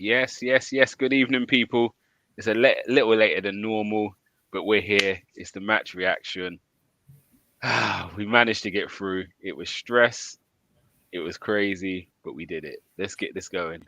Yes, yes, yes. Good evening, people. It's a little later than normal, but we're here. It's the match reaction. We managed to get through. It was stress. It was crazy, but we did it. Let's get this going.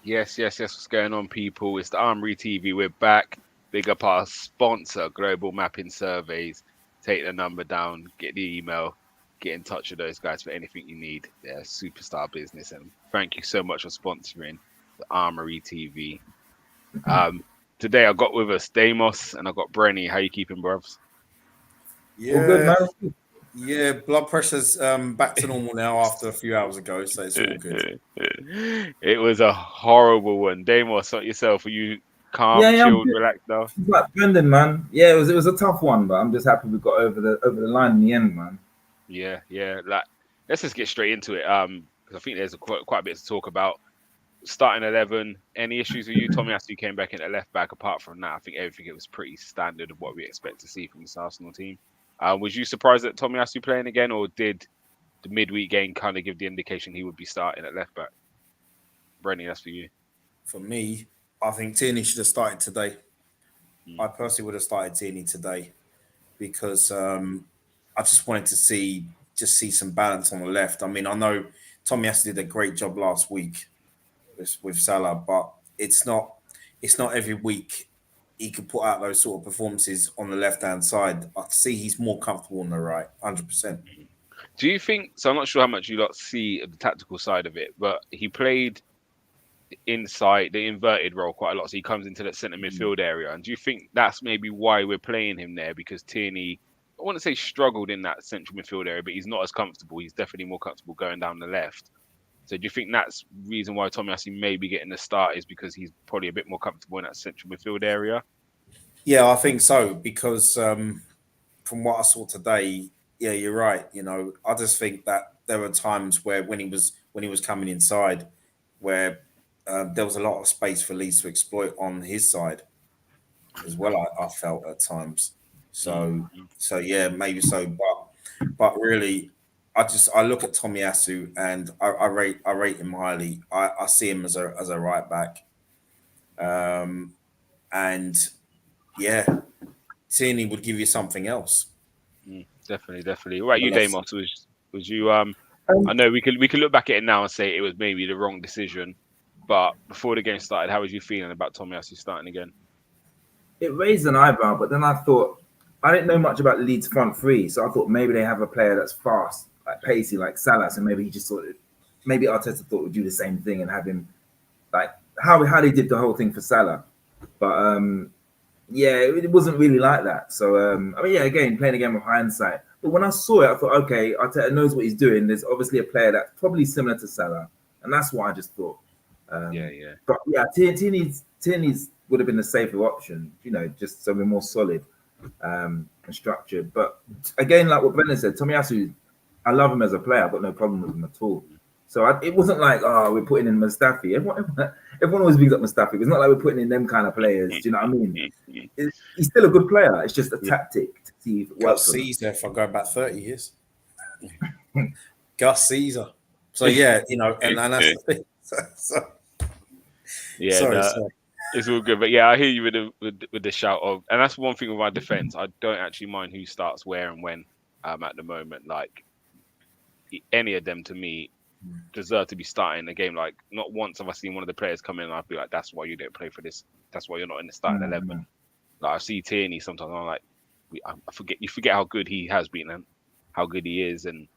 Yes, yes, yes. What's going on, people? It's the Armory TV. We're back. Big up our sponsor, Global Mapping Surveys. Take the number down, get the email, get in touch with those guys for anything you need. They're a superstar business, and thank you so much for sponsoring the Armory TV. Today I got with us Damos and I got Brenny. How you keeping, bruvs? All good, Yeah, man. yeah. Blood pressure's back to normal now after a few hours ago, so it's all good. It was a horrible one. Damos, not yourself. Are you calm, Yeah, I'm chilled, good. relaxed now? It's like Brendan, man. Yeah, it was a tough one, but I'm just happy we got over the line in the end, man. Yeah, yeah. Like, let's just get straight into it. Because I think there's quite a bit to talk about. Starting 11. Any issues with you? Tommy Asu came back in at left back. Apart from that, I think everything it was pretty standard of what we expect to see from this Arsenal team. Was you surprised that Tommy Asu playing again, or did the midweek game kind of give the indication he would be starting at left back? Brenny, that's for you. For me, I think Tierney should have started today. I Mm. personally would have started Tierney today because I just wanted to see some balance on the left. I mean, I know Tommy Asu did a great job last week with Salah, but it's not every week he could put out those sort of performances on the left hand side. I see he's more comfortable on the right, 100%. Do you think so? I'm not sure how much you lot see of the tactical side of it, but he played inside the inverted role quite a lot. So he comes into that centre midfield area. And do you think that's maybe why we're playing him there? Because Tierney, I wouldn't say struggled in that central midfield area, but he's not as comfortable. He's definitely more comfortable going down the left. So do you think that's the reason why Tommy Asu may be getting the start is because he's probably a bit more comfortable in that central midfield area? Yeah, I think so because from what I saw today, yeah, you're right. I just think that there were times where when he was coming inside, where there was a lot of space for Leeds to exploit on his side as well. I felt at times. So Mm. so yeah, maybe so. But really, I look at Tommy Asu and I rate him highly. I see him as a right back. Um, and yeah, Tierney would give you something else Definitely, definitely. What about on you, the left side. Damos? Was you I Um, know we could look back at it now and say it was maybe the wrong decision, but before the game started, how was you feeling about Tommy Asu starting again? it raised an eyebrow, but then I thought I didn't know much about the Leeds front three, so I thought maybe they have a player that's fast, like pacey, like Salah, and maybe he just thought maybe Arteta thought would do the same thing and have him like how they did the whole thing for Salah, but yeah, it wasn't really like that. So I mean, yeah, again, playing again with hindsight. But when I saw it, I thought, okay, Arteta knows what he's doing. There's obviously a player that's probably similar to Salah, and that's what I just thought. Yeah, Um, yeah. but yeah, Tierney's would have been the safer option, just so we're more solid and structured. But again, like what Brendan said, Tomiyasu, I love him as a player. I've got no problem with him at all. So it wasn't like, oh, we're putting in Mustafi. Everyone always brings up Mustafi. It's not like we're putting in them kind of players. Do you know what I mean? He's still a good player. It's just a Yeah. tactic to see if it Gus works or not. Caesar, if I go back 30 years. Gus Caesar. So yeah, and that's the thing. Yeah, Sorry, no, sorry. it's all good. But yeah, I hear you with the shout of, and that's one thing with my defense. I don't actually mind who starts where and when. At the moment, like any of them to me deserve to be starting a game. Like not once have I seen one of the players come in and I'd be like, "That's why you don't play for this. That's why you're not in the starting 11." Mm. Like I see Tierney sometimes, and I'm like, I forget how good he has been and how good he is. And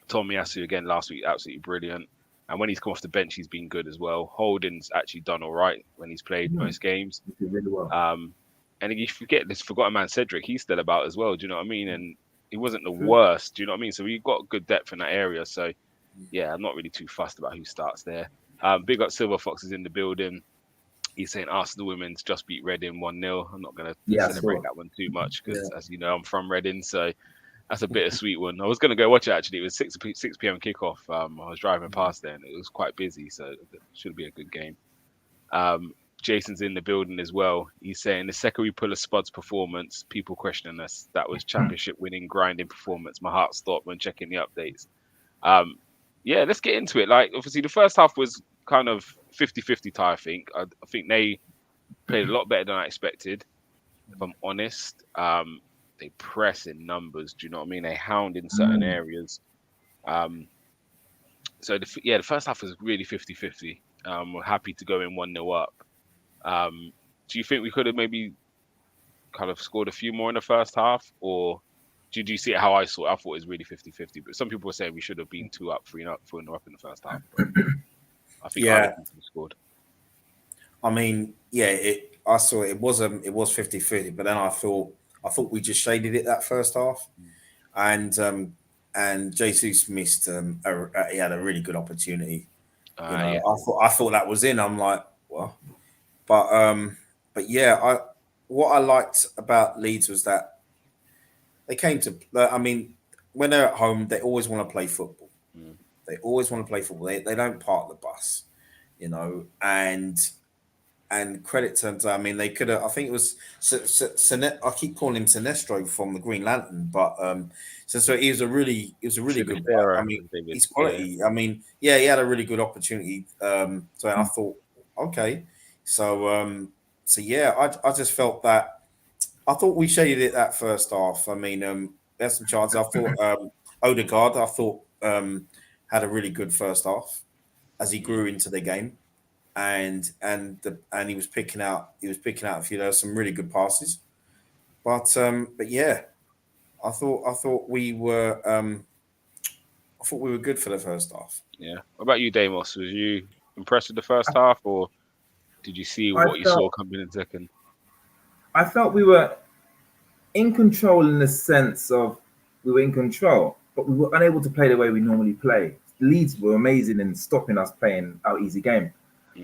Tomiyasu again last week, absolutely brilliant. And when he's come off the bench, he's been good as well. Holding's actually done all right when he's played most games. He did really well. And you forget this forgotten man Cedric, he's still about as well. Do you know what I mean? And he wasn't the worst. Do you know what I mean? So we've got good depth in that area. So yeah, I'm not really too fussed about who starts there. Big up Silver Foxes in the building. He's saying Arsenal women's just beat Reading 1-0. I'm not going to celebrate that one too much because, as you know, I'm from Reading, so that's a bittersweet one. I was going to go watch it actually. It was 6 p.m. kickoff. I was driving past there and it was quite busy, so it should be a good game. Jason's in the building as well. He's saying the second we pull a Spuds performance, people questioning us. That was championship winning, grinding performance. My heart stopped when checking the updates. Yeah, let's get into it. Like, obviously, the first half was kind of 50-50 tie, I think. I think they played a lot better than I expected, if I'm honest. They press in numbers, do you know what I mean? They hound in certain areas. So, the first half was really 50-50. We're happy to go in 1-0 up. Do you think we could have maybe kind of scored a few more in the first half? Or did you see it how I saw it? I thought it was really 50-50. But some people were saying we should have been 2 up, 3 up, 4 up in the first half. But I think I scored. I mean, I saw it. It was 50-50, but then I thought we just shaded it that first half, and Jesus missed. He had a really good opportunity. I thought that was in. I'm like, well, but yeah, what I liked about Leeds was that they came to. I mean, when they're at home, they always want to play football. They always want to play football. They don't park the bus, and credit turns out. I mean, they could have. I think it was. I keep calling him Sinestro from the Green Lantern, but so he was a really good player. I mean, he's quality. I mean, he had a really good opportunity. So I thought, okay, so yeah, I just felt that. I thought we shaded it that first half. I mean, there's some chances. I thought Odegaard. I thought had a really good first half as he grew into the game. And he was picking out a few. There were some really good passes, but yeah, I thought we were good for the first half. Yeah. What about you, Damos? Was you impressed with the first half, or did you see what you saw coming in second? I felt we were in control in the sense of we were in control, but we were unable to play the way we normally play. Leeds were amazing in stopping us playing our easy game.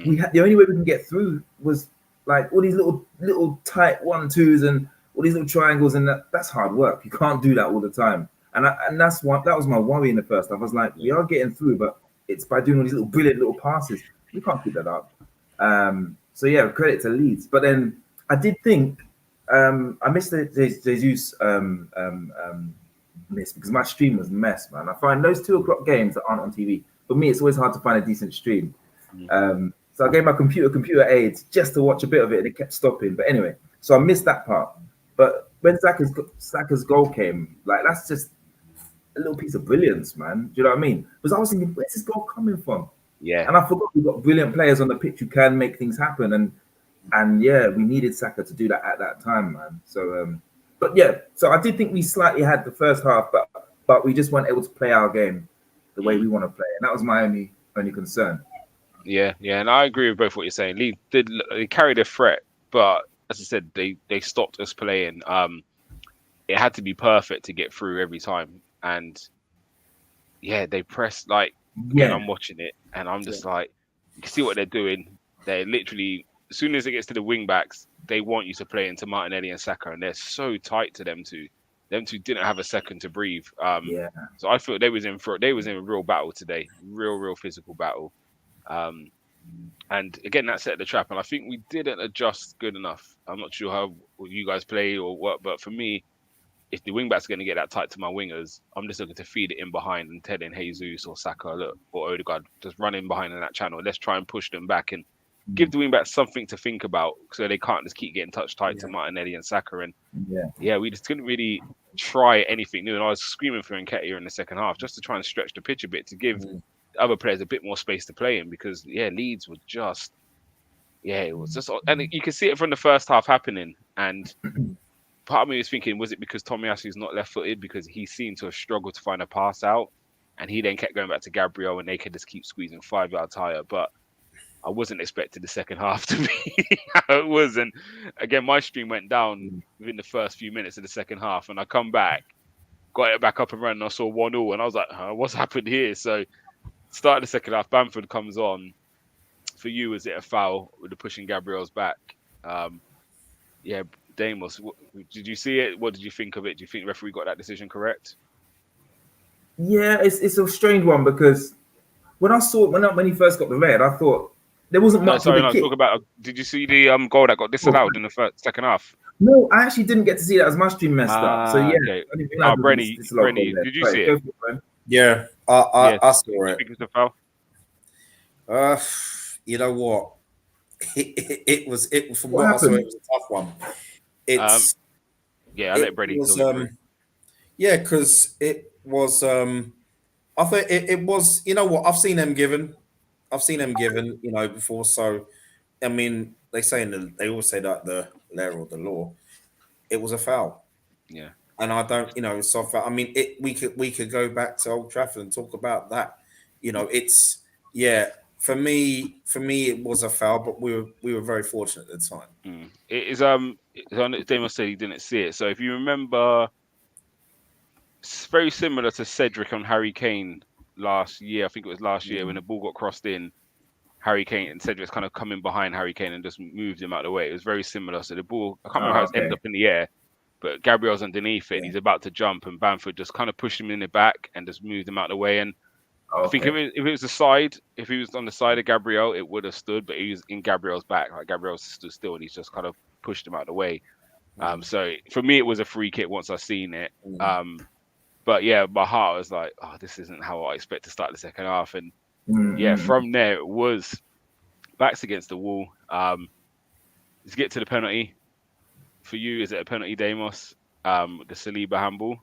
We had the only way we can get through was like all these little tight 1-2s and all these little triangles, and that's hard work. You can't do that all the time, and that was my worry in the first half. I was like, we are getting through, but it's by doing all these brilliant little passes. We can't keep that up. So yeah, credit to Leeds. But then I did think I missed the Jesus miss because my stream was a mess, man. I find those 2 o'clock games that aren't on TV. For me, it's always hard to find a decent stream. So I gave my computer aids just to watch a bit of it, and it kept stopping. But anyway, so I missed that part. But when Saka's goal came, like that's just a little piece of brilliance, man. Do you know what I mean? Because I was thinking, where's this goal coming from? Yeah. And I forgot we've got brilliant players on the pitch who can make things happen, and yeah, we needed Saka to do that at that time, man. So but yeah, so I did think we slightly had the first half, but we just weren't able to play our game the way we want to play, and that was my only concern. Yeah, and I agree with both what you're saying. Leeds they carried a threat, but as I said, they stopped us playing. It had to be perfect to get through every time, and yeah, they pressed like. Again, I'm watching it, and I'm just like, you can see what they're doing. They're literally, as soon as it gets to the wing backs, they want you to play into Martinelli and Saka, and they're so tight to them two. Them two didn't have a second to breathe. So I feel they was in a real battle today, real physical battle. And again, that set the trap, and I think we didn't adjust good enough. I'm not sure how you guys play or what, but for me, if the wing back's going to get that tight to my wingers, I'm just looking to feed it in behind and telling Jesus or Saka, look, or Odegaard, just run in behind in that channel. Let's try and push them back and give the wing back something to think about, so they can't just keep getting touch tight to Martinelli and Saka. And we just couldn't really try anything new. And I was screaming for Nketiah in the second half just to try and stretch the pitch a bit to give other players a bit more space to play in, because Leeds were just it was just, and you can see it from the first half happening. And part of me was thinking, was it because Tomiyasu's not left-footed, because he seemed to have struggled to find a pass out, and he then kept going back to Gabriel, and they could just keep squeezing 5 yards higher. But I wasn't expecting the second half to be how it was. And again, my stream went down within the first few minutes of the second half, and I come back, got it back up and running. I saw 1-1, and I was like, what's happened here? So, start of the second half, Bamford comes on. For you, was it a foul with the pushing Gabriel's back? Yeah, Damos, did you see it? What did you think of it? Do you think the referee got that decision correct? Yeah, it's a strange one because when I saw when he first got the red, I thought there wasn't much of a kick. Talk about. Did you see the goal that got disallowed in the second half? No, I actually didn't get to see that as my stream messed up. So yeah, okay. I didn't realize Brenny, did you see it? Yeah, I saw it. Think it's a foul? You know what? It was from What what I saw. happened? It was a tough one. It's I'll let Brenny tell you. Yeah, because it was. I think it was. You know what? I've seen them given. You know, before. So, I mean, they always say that the letter of the law. It was a foul. Yeah. And I don't, you know, so I mean, we could go back to Old Trafford and talk about that. You know, it's for me, it was a foul, but we were very fortunate at the time. It is Damon said he didn't see it. So if you remember, it's very similar to Cedric on Harry Kane last year. I think it was last year when the ball got crossed in. Harry Kane and Cedric's kind of coming behind Harry Kane and just moved him out of the way. It was very similar. So the ball, I can't remember how it ended up in the air, but Gabriel's underneath it and he's about to jump and Bamford just kind of pushed him in the back and just moved him out of the way. And I think if it was the side, if he was on the side of Gabriel, it would have stood, but he was in Gabriel's back. Like Gabriel stood still and he's just kind of pushed him out of the way. So for me, it was a free kick once I seen it. But yeah, my heart was like, oh, this isn't how I expect to start the second half. And from there, it was backs against the wall. Let's get to the penalty. For you, is it a penalty, Damos? The Saliba handball?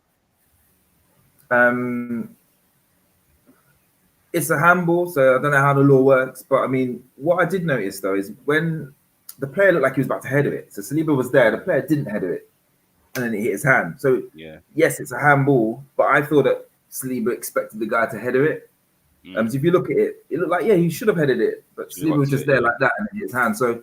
It's a handball, so I don't know how the law works. But I mean, what I did notice though is when the player looked like he was about to header it. So Saliba was there, the player didn't header it. And then it hit his hand. So yes, it's a handball, but I thought that Saliba expected the guy to header it. So if you look at it, it looked like he should have headed it, but Saliba was just there like that and it hit his hand. So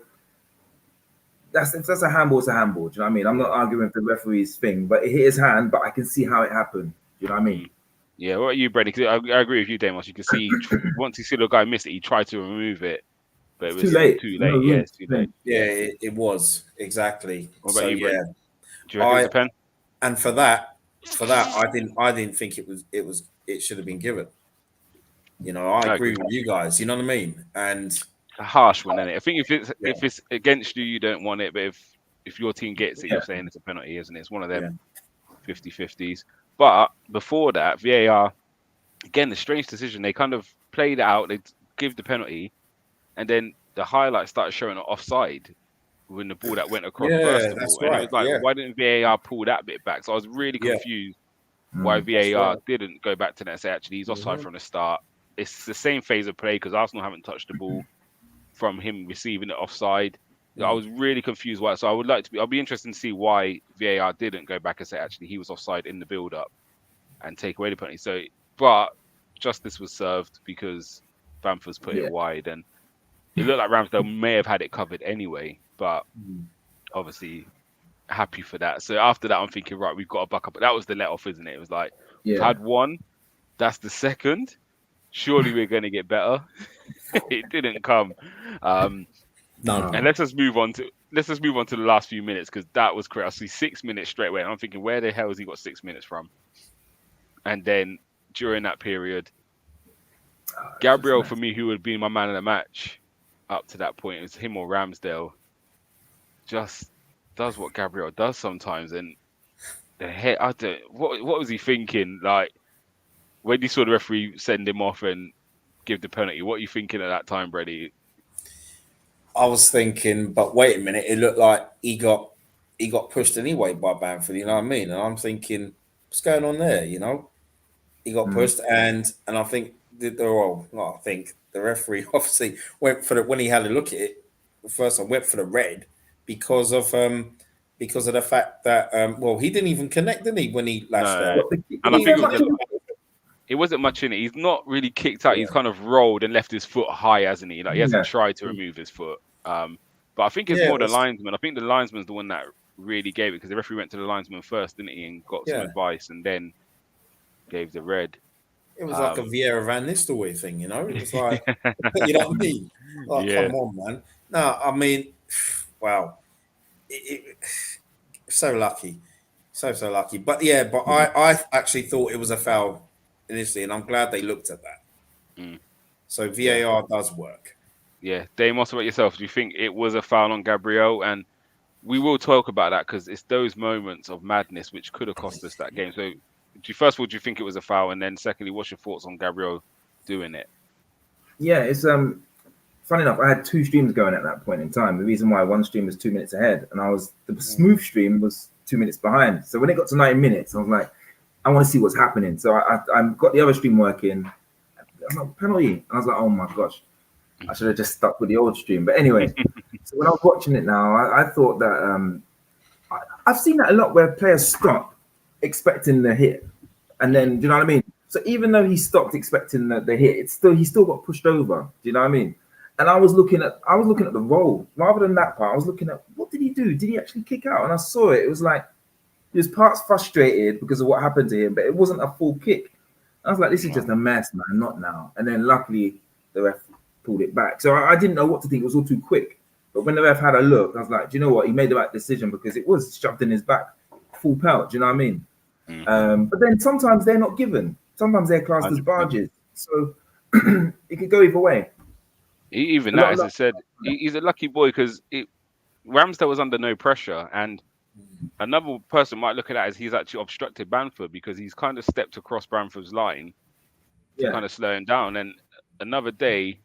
if that's a handball, it's a handball. Do you know what I mean? I'm not arguing for the referee's thing, but it hit his hand, but I can see how it happened. Do you know what I mean? Yeah, what are you, Brady? I agree with you, Damos. You can see once you see the guy miss it, he tried to remove it, but it was too late. Too late. Yeah, it's too late. Yeah, it was exactly. What about you, Brady? Yeah. Do you reckon it's a pen? And for that, I didn't think it should have been given. You know, I agree with you guys. You know what I mean? And it's a harsh one, isn't it? I think if it's against you, you don't want it, but if your team gets it, you're saying it's a penalty, isn't it? It's one of them 50-50s. But before that, VAR, again, the strange decision. They kind of played it out. They give the penalty, and then the highlights started showing it offside when the ball that went across first of all. And it was like, why didn't VAR pull that bit back? So I was really confused why VAR didn't go back to that and say, actually, he's offside from the start. It's the same phase of play because Arsenal haven't touched the ball from him receiving it offside. I was really confused why. So I'll be interested to see why VAR didn't go back and say, actually, he was offside in the build-up and take away the penalty. So, but justice was served because Bamford's put it wide. And it looked like Ramsdale may have had it covered anyway, but obviously happy for that. So after that, I'm thinking, right, we've got to buck up. But that was the let-off, isn't it? It was like, we've had one, that's the second. Surely we're going to get better. It didn't come. No. And let's just move on to the last few minutes because that was crazy. I see 6 minutes straight away. And I'm thinking, where the hell has he got 6 minutes from? And then during that period, Gabriel, for me, who would be my man of the match up to that point, it was him or Ramsdale, just does what Gabriel does sometimes. And the head, what was he thinking? Like, when you saw the referee send him off and give the penalty, what are you thinking at that time, Brady? I was thinking, but wait a minute, it looked like he got pushed anyway by Bamford, you know what I mean? And I'm thinking, what's going on there, you know? He got pushed and I think the referee obviously went for when he had a look at it, the first one went for the red because of the fact that he didn't even connect, didn't he, when he lashed out? And I think it wasn't much in it. He's not really kicked out. He's kind of rolled and left his foot high, hasn't he? Like he hasn't tried to remove his foot. But I think it's more the linesman. I think the linesman's the one that really gave it because the referee went to the linesman first, didn't he, and got some advice, and then gave the red. It was like a Vieira Van Nistelrooy thing, you know. It was like, you know what I mean? Like, Yeah. come on, man. No, I mean, wow, so lucky, so lucky. But yeah, but I actually thought it was a foul initially, and I'm glad they looked at that. Mm. So Yeah. VAR does work. Yeah. Damos, about yourself, do you think it was a foul on Gabriel? And we will talk about that because it's those moments of madness which could have cost us that game. So, first of all, do you think it was a foul? And then, secondly, what's your thoughts on Gabriel doing it? Yeah, it's funny enough. I had two streams going at that point in time. The reason why one stream was 2 minutes ahead, and the smooth stream was 2 minutes behind. So when it got to 90 minutes, I was like, I want to see what's happening. So I got the other stream working. I'm like, penalty. And I was like, oh my gosh, I should have just stuck with the old stream. But anyway, so when I was watching it now, I thought that I've seen that a lot where players stop expecting the hit, and then do you know what I mean? So even though he stopped expecting the hit, he still got pushed over. Do you know what I mean? And I was looking at the roll rather than that part. I was looking at what did he do? Did he actually kick out? And I saw it. It was like he was parts frustrated because of what happened to him, but it wasn't a full kick. I was like, this is just a mess, man. Not now. And then luckily the ref pulled it back. So I didn't know what to think. It was all too quick. But when the ref had a look, I was like, do you know what? He made the right decision because it was shoved in his back, full pelt. Do you know what I mean? But then sometimes they're not given. Sometimes they're classed as barges. So it could go either way. Even that, as I said, he's a lucky boy because Ramsdale was under no pressure. And another person might look at that as he's actually obstructed Bamford because he's kind of stepped across Bamford's line to kind of slow him down. And another day, do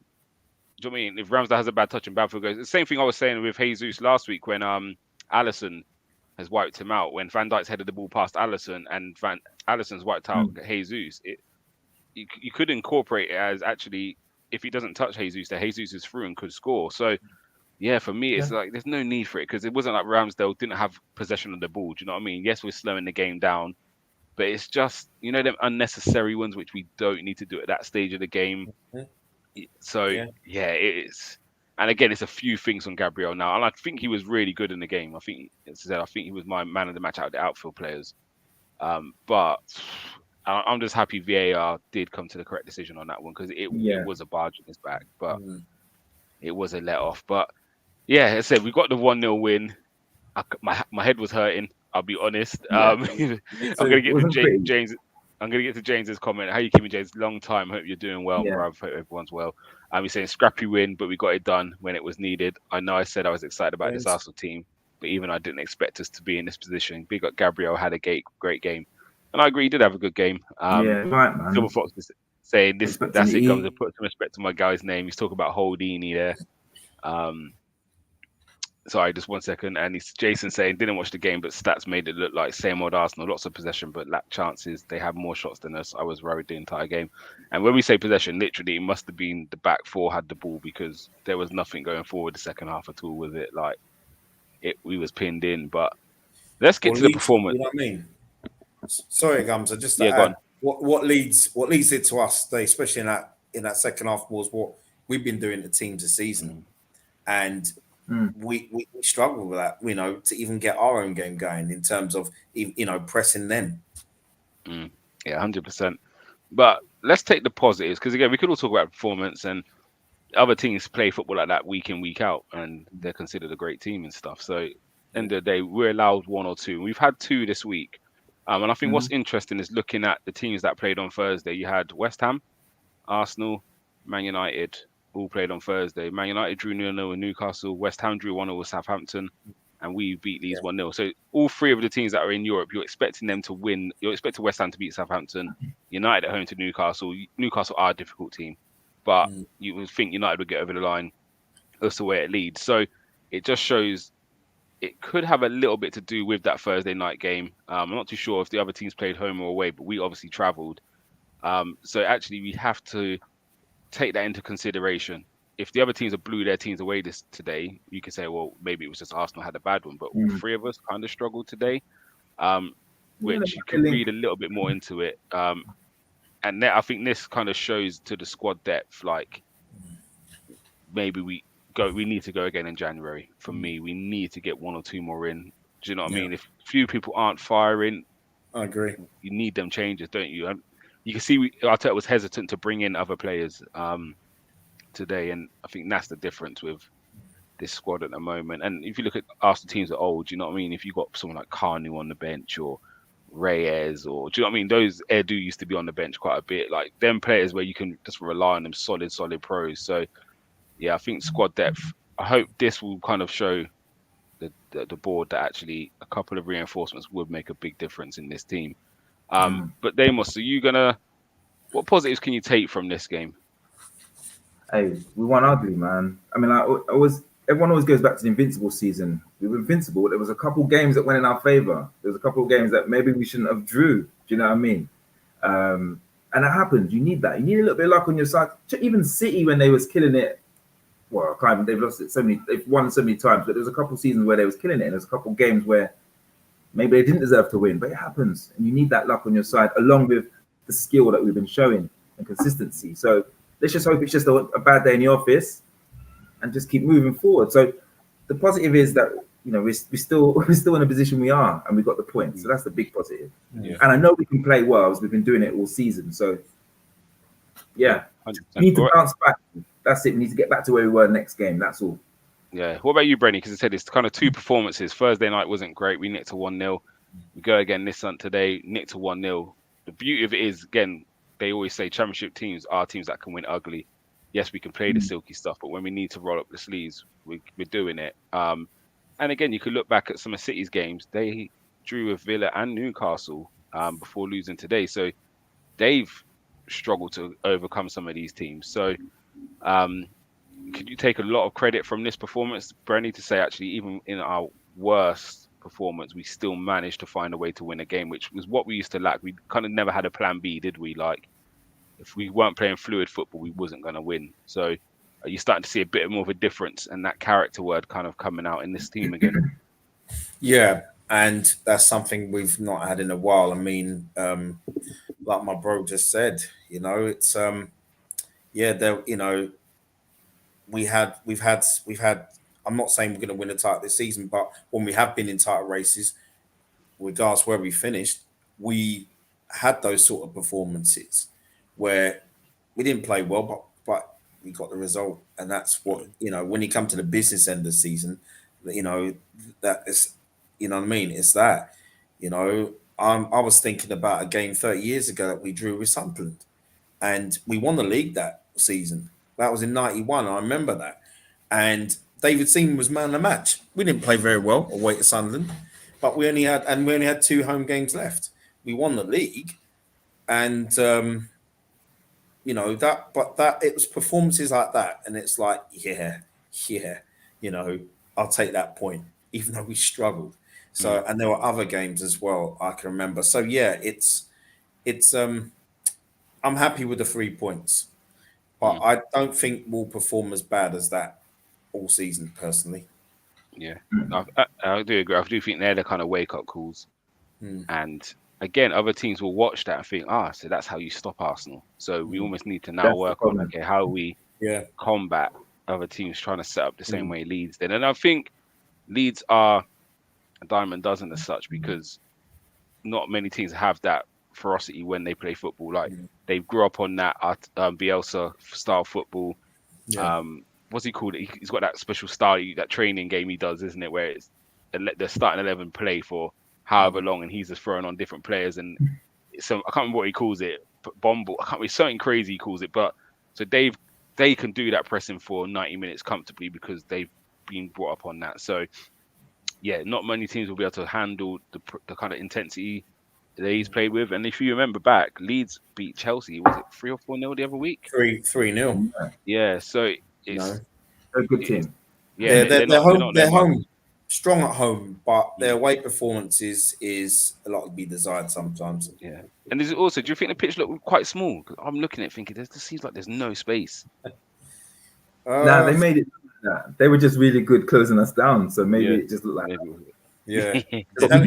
you know what I mean? If Ramsdale has a bad touch and Bamford goes, the same thing I was saying with Jesus last week when Alisson has wiped him out. When Van Dijk's headed the ball past Alisson and Alisson's wiped out Jesus, you could incorporate it as actually if he doesn't touch Jesus, that Jesus is through and could score. So yeah, for me, it's like there's no need for it because it wasn't like Ramsdale didn't have possession of the ball. Do you know what I mean? Yes, we're slowing the game down, but it's just them unnecessary ones which we don't need to do at that stage of the game. So yeah, it is. And again, it's a few things on Gabriel now, and I think he was really good in the game. I think he was my man of the match out of the outfield players. But I'm just happy VAR did come to the correct decision on that one because it was a barge in his back, but it was a let off. But yeah, as I said, we got the 1-0 win. My head was hurting. I'll be honest. I'm gonna get to James. I'm gonna get to James's comment. How you keeping, James? Long time. Hope you're doing well, bruv. Hope everyone's well. He's saying scrappy win, but we got it done when it was needed. I know I said I was excited about this Arsenal team, but even I didn't expect us to be in this position. Big up Gabriel, had a great game. And I agree, he did have a good game. Right, man. Silver Fox is saying this. That's it. Comes to put some respect to my guy's name. He's talking about Holdini there. Sorry, just 1 second. And it's Jason saying didn't watch the game, but stats made it look like same old Arsenal. Lots of possession, but lack chances. They have more shots than us. I was worried the entire game. And when we say possession, literally, it must have been the back four had the ball because there was nothing going forward the second half at all with it. Like we was pinned in. But let's get to the performance. You know what I mean? Sorry, Gums. I just go on. What Leeds did to us today, especially in that second half, was what we've been doing to teams this season, and we struggle with that. To even get our own game going in terms of pressing them. Yeah, 100%. But let's take the positives because again, we could all talk about performance and other teams play football like that week in week out, and they're considered a great team and stuff. So, end of the day, we're allowed one or two. We've had two this week. And I think what's interesting is looking at the teams that played on Thursday. You had West Ham, Arsenal, Man United, all played on Thursday. Man United drew 0-0 with Newcastle. West Ham drew 1-0 with Southampton. And we beat Leeds 1-0. So all three of the teams that are in Europe, you're expecting them to win. You're expecting West Ham to beat Southampton. United at home to Newcastle. Newcastle are a difficult team. But you would think United would get over the line. Us away at Leeds. So it just shows it could have a little bit to do with that Thursday night game. I'm not too sure if the other teams played home or away, but we obviously travelled. So actually, we have to take that into consideration. If the other teams have blew their teams away today, you could say, well, maybe it was just Arsenal had a bad one, but all three of us kind of struggled today, which you can read a little bit more into it. And I think this kind of shows to the squad depth, like maybe we need to go again in January. For me, we need to get one or two more in. Do you know what I mean? If few people aren't firing, I agree. You need them changes, don't you? you can see Arteta was hesitant to bring in other players today, and I think that's the difference with this squad at the moment. And if you look at Arsenal teams that are old, you know what I mean? If you got someone like Kanu on the bench or Reyes, or do you know what I mean? Those Edu used to be on the bench quite a bit. Like them players where you can just rely on them, solid pros. So yeah, I think squad depth. I hope this will kind of show the board that actually a couple of reinforcements would make a big difference in this team. But Damos, what positives can you take from this game? Hey, we won ugly, man. I mean, everyone always goes back to the invincible season. We were invincible. There was a couple games that went in our favor. There was a couple of games that maybe we shouldn't have drew. Do you know what I mean? And that happens. You need that. You need a little bit of luck on your side. Even City, when they was killing it, well, I can't, they've lost it so many. They've won so many times, but there was a couple of seasons where they was killing it, and there's a couple of games where maybe they didn't deserve to win, but it happens, and you need that luck on your side, along with the skill that we've been showing and consistency. So let's just hope it's just a bad day in the office, and just keep moving forward. So the positive is that we're still in a position we are, and we got the points. So that's the big positive. Yeah. And I know we can play well, as we've been doing it all season. So yeah, 100%. we need to bounce back. That's it. We need to get back to where we were next game. That's all. Yeah. What about you, Brenny? Because I said it's kind of two performances. Thursday night wasn't great. We nicked to 1-0. We go again this Sunday today, nicked to 1-0. The beauty of it is, again, they always say championship teams are teams that can win ugly. Yes, we can play the silky stuff, but when we need to roll up the sleeves, we're doing it. And again, you could look back at some of City's games. They drew with Villa and Newcastle before losing today. So they've struggled to overcome some of these teams. So could you take a lot of credit from this performance, Brenny, to say actually even in our worst performance, we still managed to find a way to win a game, which was what we used to lack. We kind of never had a plan B, did we? Like, if we weren't playing fluid football, we wasn't going to win. So are you starting to see a bit more of a difference, and that character word kind of coming out in this team again? Yeah, and that's something we've not had in a while. I mean, like my bro just said, it's we've had. I'm not saying we're going to win a title this season, but when we have been in title races, regardless where we finished, we had those sort of performances where we didn't play well, but we got the result, and that's what when you come to the business end of the season, that is, what I mean. It's that, I was thinking about a game 30 years ago that we drew with Sunderland, and we won the league that season. That was in '91. I remember that, and David Seaman was man of the match. We didn't play very well away to Sunderland, but we only had 2 home games left. We won the league, and it was performances like that, and it's like, I'll take that point, even though we struggled. So, and there were other games as well I can remember. So yeah, it's I'm happy with the 3 points, but I don't think we'll perform as bad as that all season, personally. Yeah, I do agree. I do think they're the kind of wake-up calls. And again, other teams will watch that and think, so that's how you stop Arsenal. So we almost need to now work on, how we combat other teams trying to set up the same way Leeds did. And I think Leeds are a dime a dozen as such, because not many teams have that ferocity when they play football. Like, they grew up on that Bielsa style football. What's he called? He's got that special style, that training game he does, isn't it? Where it's the starting 11 play for however long, and he's just throwing on different players. And I can't remember what he calls it, but Bomble. I can't remember, something crazy he calls it. But so they can do that pressing for 90 minutes comfortably because they've been brought up on that. So yeah, not many teams will be able to handle the kind of intensity that he's played with. And if you remember back, Leeds beat Chelsea. Was it 3 or 4-0 the other week? 3-0. Yeah, so it's a good team. Yeah, they're home, strong at home, but their away performances is a lot to be desired sometimes. Yeah, and is it also? Do you think the pitch looked quite small? I'm looking at it thinking, this seems like there's no space. Nah, they made it. They were just really good closing us down, so maybe it just looked like. Elland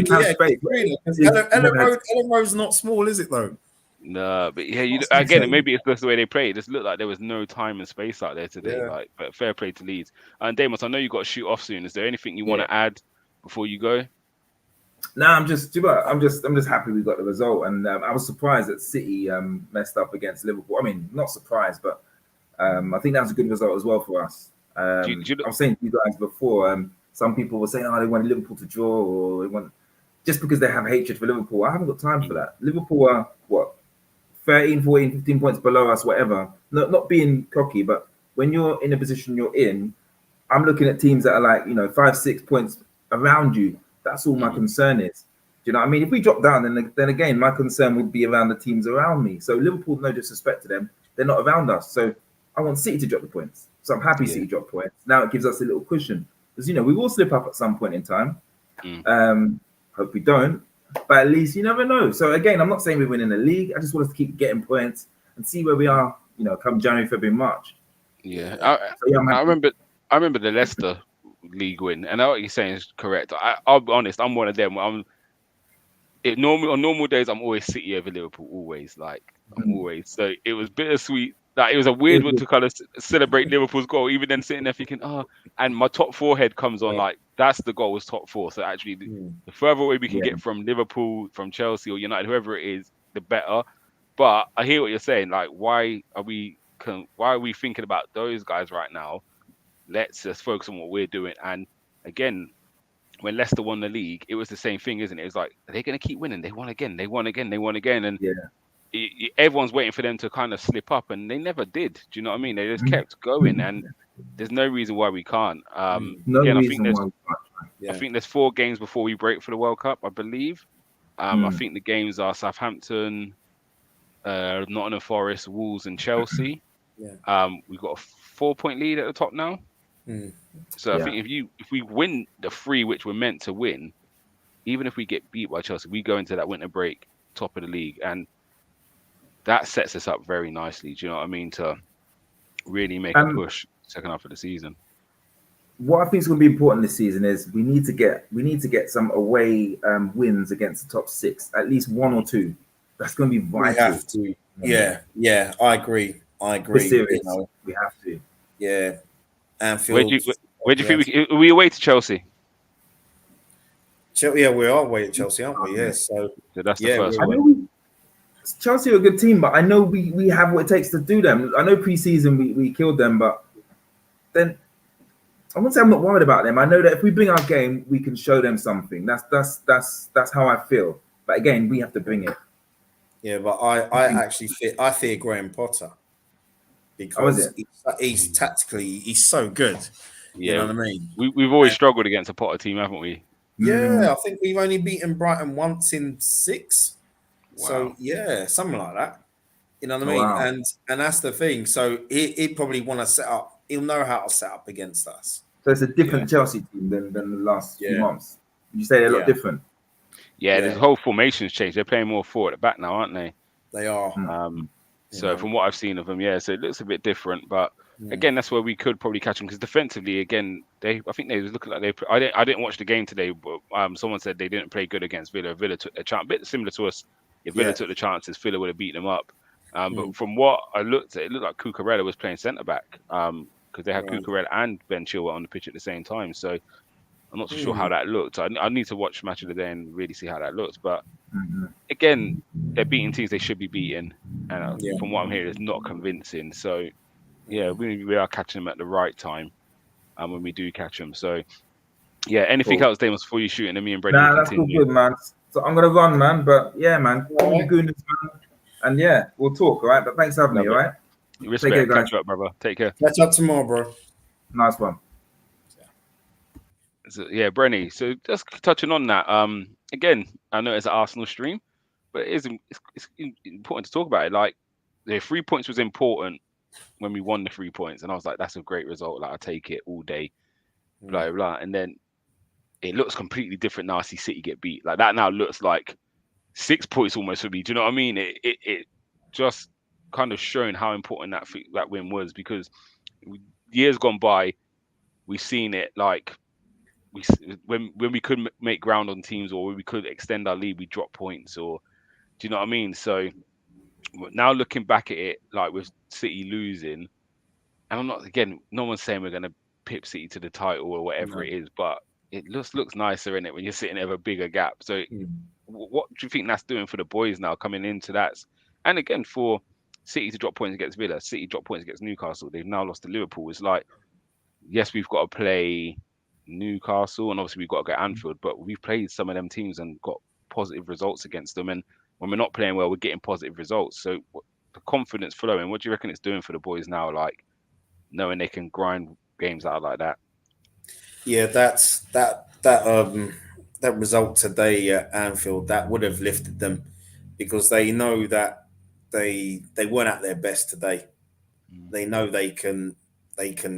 Road's not small, is it though? No, but again, maybe it's just the way they play. It just looked like there was no time and space out there today. But fair play to Leeds. And Damos, I know you got to shoot off soon. Is there anything you want to add before you go? No, I'm just happy we got the result, and I was surprised that City messed up against Liverpool. I mean, not surprised, but I think that was a good result as well for us. Do you, I was saying to you guys before, some people were saying, "Oh, they want Liverpool to draw, or they want just because they have hatred for Liverpool." I haven't got time for that. Liverpool are what 13, 14, 15 points below us, whatever. Not being cocky, but when you're in a position you're in, I'm looking at teams that are like, 5, 6 points around you. That's all my concern is. Do you know what I mean? If we drop down, then again, my concern would be around the teams around me. So Liverpool, no disrespect to them, they're not around us. So I want City to drop the points. So I'm happy City drop points. Now it gives us a little cushion. Because, we will slip up at some point in time. Hope we don't. But at least you never know. So again, I'm not saying we're winning the league. I just want us to keep getting points and see where we are, come January, February, March. Yeah, So, yeah, I remember the Leicester league win, and what you're saying is correct. I'll be honest, I'm one of them. On normal days, I'm always City over Liverpool, always. I'm always. So it was bittersweet. It was a weird one to kind of celebrate Liverpool's goal, even then sitting there thinking, and my top four head comes on that's the goal was top four. So actually, the further away we can get from Liverpool, from Chelsea or United, whoever it is, the better. But I hear what you're saying. Why are we thinking about those guys right now? Let's just focus on what we're doing. And again, when Leicester won the league, it was the same thing, isn't it? It was like, are they going to keep winning? They won again. They won again. They won again. And everyone's waiting for them to kind of slip up, and they never did. Do you know what I mean? They just kept going, and there's no reason why we can't. I think there's 4 games before we break for the World Cup, I believe. I think the games are Southampton, Nottingham Forest, Wolves, and Chelsea. We've got a 4-point lead at the top now. So I think if we win the 3 which we're meant to win, even if we get beat by Chelsea, we go into that winter break top of the league, and that sets us up very nicely. Do you know what I mean? To really make a push second half of the season. What I think is going to be important this season is we need to get some away wins against the top 6, at least 1 or 2. That's going to be vital. We have to. Yeah, I agree. We're serious. We have to. Yeah. Anfield. Where do you think we away to Chelsea? Yeah, we are away at Chelsea, aren't we? Yeah. So that's the first one. Chelsea are a good team, but I know we have what it takes to do them. I know pre-season we killed them, but then I won't say I'm not worried about them. I know that if we bring our game, we can show them something. That's how I feel. But again, we have to bring it. Yeah, but I fear Graham Potter because he's tactically he's so good. Yeah, you know what I mean. We've always struggled against a Potter team, haven't we? Yeah, I think we've only beaten Brighton once in 6. Wow. So yeah, something like that. You know what I mean? Wow. And that's the thing. So he'd probably want to set up. He'll know how to set up against us. So it's a different Chelsea team than the last few months. Would you say they're a lot different? Yeah, the whole formation's changed. They're playing more forward at the back now, aren't they? They are. So from what I've seen of them, so it looks a bit different. But again, that's where we could probably catch them because defensively, again, I think they was looking like I didn't watch the game today, but someone said they didn't play good against Villa. Villa took a chance, a bit similar to us. If Villa took the chances, Villa would have beat them up. But from what I looked at, it looked like Cucurella was playing centre back because they had Cucurella and Ben Chilwell on the pitch at the same time. So I'm not too sure how that looked. I need to watch Match of the Day and really see how that looked. But again, they're beating teams they should be beating, and from what I'm hearing, it's not convincing. So we are catching them at the right time, when we do catch them. So anything else, Damus, before you shoot, and me and Brendan Nah, that's all good, man. So I'm gonna run, man. But man, and we'll talk, all right? But thanks for having me, all right? Respect. Take care, catch you up, brother. Take care. Catch up tomorrow, bro. Nice one. So, Brenny. So just touching on that. Again, I know it's an Arsenal stream, but it's important to talk about it. Like the 3 points was important when we won the 3 points, and I was like, that's a great result. Like I take it all day, blah blah. And then it looks completely different now. I see City get beat. Like that now looks like 6 points almost for me. Do you know what I mean? It just kind of showing how important that win was, because years gone by, we've seen it like when we could make ground on teams or when we could extend our lead, we drop points, or do you know what I mean? So now looking back at it, like with City losing, and I'm not, again, no one's saying we're going to pip City to the title or whatever it is, but it looks nicer in it when you're sitting there with a bigger gap. So Mm. what do you think that's doing for the boys now coming into that? And again, for City to drop points against Villa, City drop points against Newcastle. They've now lost to Liverpool. It's like, yes, we've got to play Newcastle, and obviously we've got to go Anfield, but we've played some of them teams and got positive results against them. And when we're not playing well, we're getting positive results. So the confidence flowing. What do you reckon it's doing for the boys now? Like knowing they can grind games out like that. Yeah, that result today at Anfield that would have lifted them because they know that they weren't at their best today. Mm. They know they can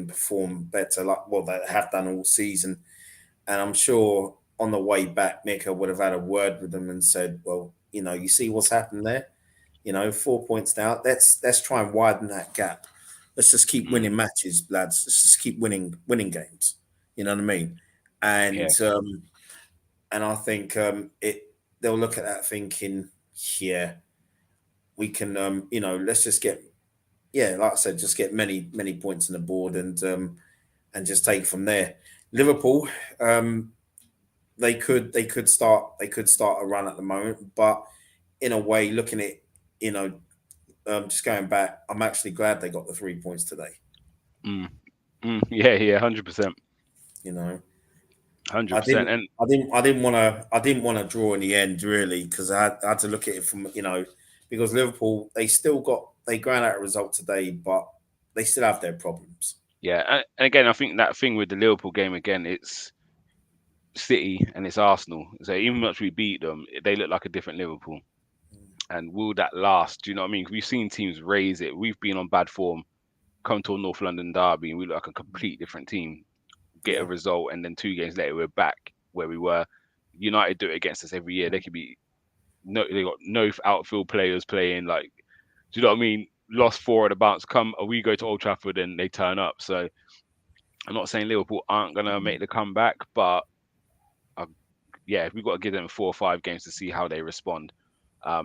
perform better, like what they have done all season. And I'm sure on the way back, Mika would have had a word with them and said, "Well, you see what's happened there. 4 points now. Let's try and widen that gap. Let's just keep Mm. winning matches, lads. Let's just keep winning games. You know what I mean?" Yeah. And I think they'll look at that thinking, yeah, we can let's just get, yeah, like I said, just get many points on the board and just take from there. Liverpool, they could start a run at the moment, but in a way, looking at you know just going back, I'm actually glad they got the 3 points today. Mm. Mm. Yeah. Yeah. 100%. You know, Hundred I percent. didn't, And I didn't want to draw in the end really because I had to look at it from because Liverpool they ground out a result today, but they still have their problems. yeah. And again, I think that thing with the Liverpool game again, it's City and it's Arsenal. So even much we beat them, they look like a different Liverpool. And will that last? Do you know what I mean? We've seen teams raise it. We've been on bad form, come to a North London derby, and we look like a complete different team. Get a Yeah, result, and then 2 games later we're back where we were. United do it against us every year. They could be no, they got no outfield players playing. Like, do you know what I mean? Lost four at the bounce. Come, we go to Old Trafford and they turn up. So I'm not saying Liverpool aren't gonna make the comeback, but uh, yeah, we've got to give them 4 or 5 games to see how they respond. yeah.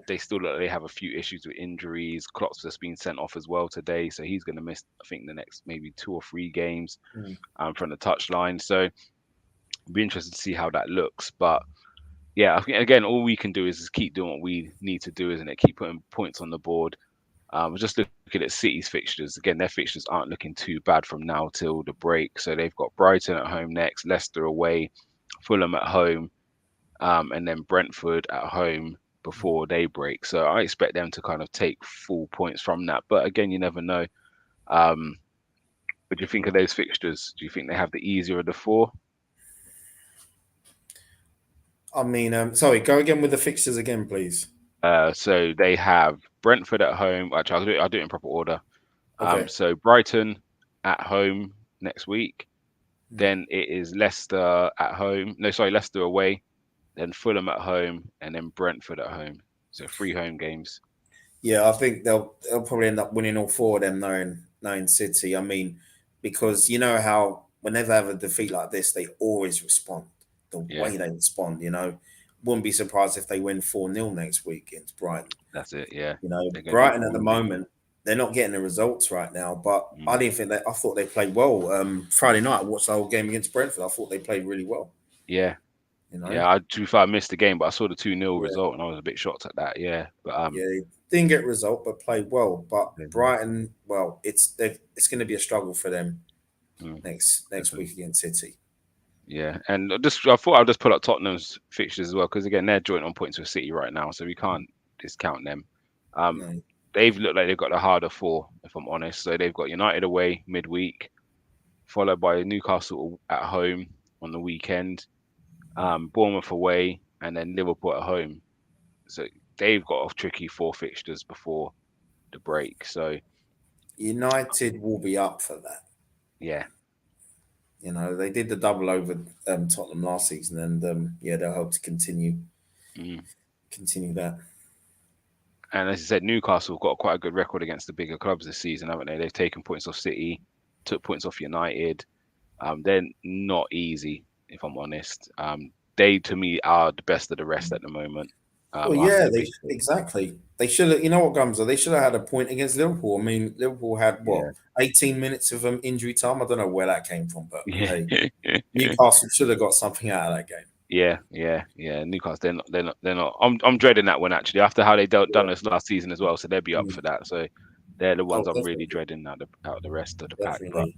They still look like they have a few issues with injuries. Klopp's just been sent off as well today, so he's going to miss, I think, the next maybe 2 or 3 games Mm. from the touchline. So be interested to see how that looks. But yeah, I think again, all we can do is just keep doing what we need to do, isn't it? Keep putting points on the board. We're just looking at City's fixtures. Again, their fixtures aren't looking too bad from now till the break. So they've got Brighton at home next, Leicester away, Fulham at home, and then Brentford at home before they break. So I expect them to kind of take full points from that. But again, you never know. Um, what do you think of those fixtures? Do you think they have the easier of the four? I mean, sorry, go again with the fixtures again, please. So they have Brentford at home. Actually, I'll do it in proper order. Okay. So Brighton at home next week. Mm. Then it is Leicester at home. No, sorry, Leicester away. Then Fulham at home, and then Brentford at home. So 3 home games. Yeah, I think they'll probably end up winning all four of them, knowing City. I mean, because you know how whenever they have a defeat like this, they always respond. The Yeah, way they respond, wouldn't be surprised if they win 4-0 next week against Brighton. that's it. Yeah, they're going to do Brighton at all the of it. moment, they're not getting the results right now, but I Mm. didn't think I thought they played well. Friday night, I watched the whole game against Brentford. I thought they played really well, Yeah, you know. yeah. To be fair, I missed the game, but I saw the 2-0 Yeah. result, and I was a bit shocked at that. Yeah, but Yeah, they didn't get a result, but played well. But yeah, Brighton, well, it's going to be a struggle for them mm, next definitely. week against City. Yeah, and I thought I'd just pull up Tottenham's fixtures as well because again they're joint on points with City right now, so we can't discount them. Um, No, they've looked like they've got the harder four, if I'm honest. So they've got United away midweek, followed by Newcastle at home on the weekend, Bournemouth away, and then Liverpool at home. So they've got a tricky 4 fixtures before the break. So United will be up for that. yeah, They did the double over Tottenham last season, and yeah, they'll hope to mm. continue that. And as you said, Newcastle have got quite a good record against the bigger clubs this season, haven't they? They've taken points off City, took points off United. They're not easy, if I'm honest. They, to me, are the best of the rest at the moment. Well, after yeah, the big six. exactly. They should have. You know what, Gumzo? They should have had a point against Liverpool. I mean, Liverpool had what Yeah. 18 minutes of injury time. I don't know where that came from, but Yeah. hey, Newcastle should have got something out of that game. Yeah. Newcastle, they're not. I'm dreading that one actually. After how they done Yeah, us last season as well, so they'll be up mm. for that. So they're the Oh, ones I'm really definitely, dreading out of the rest of the pack. But definitely.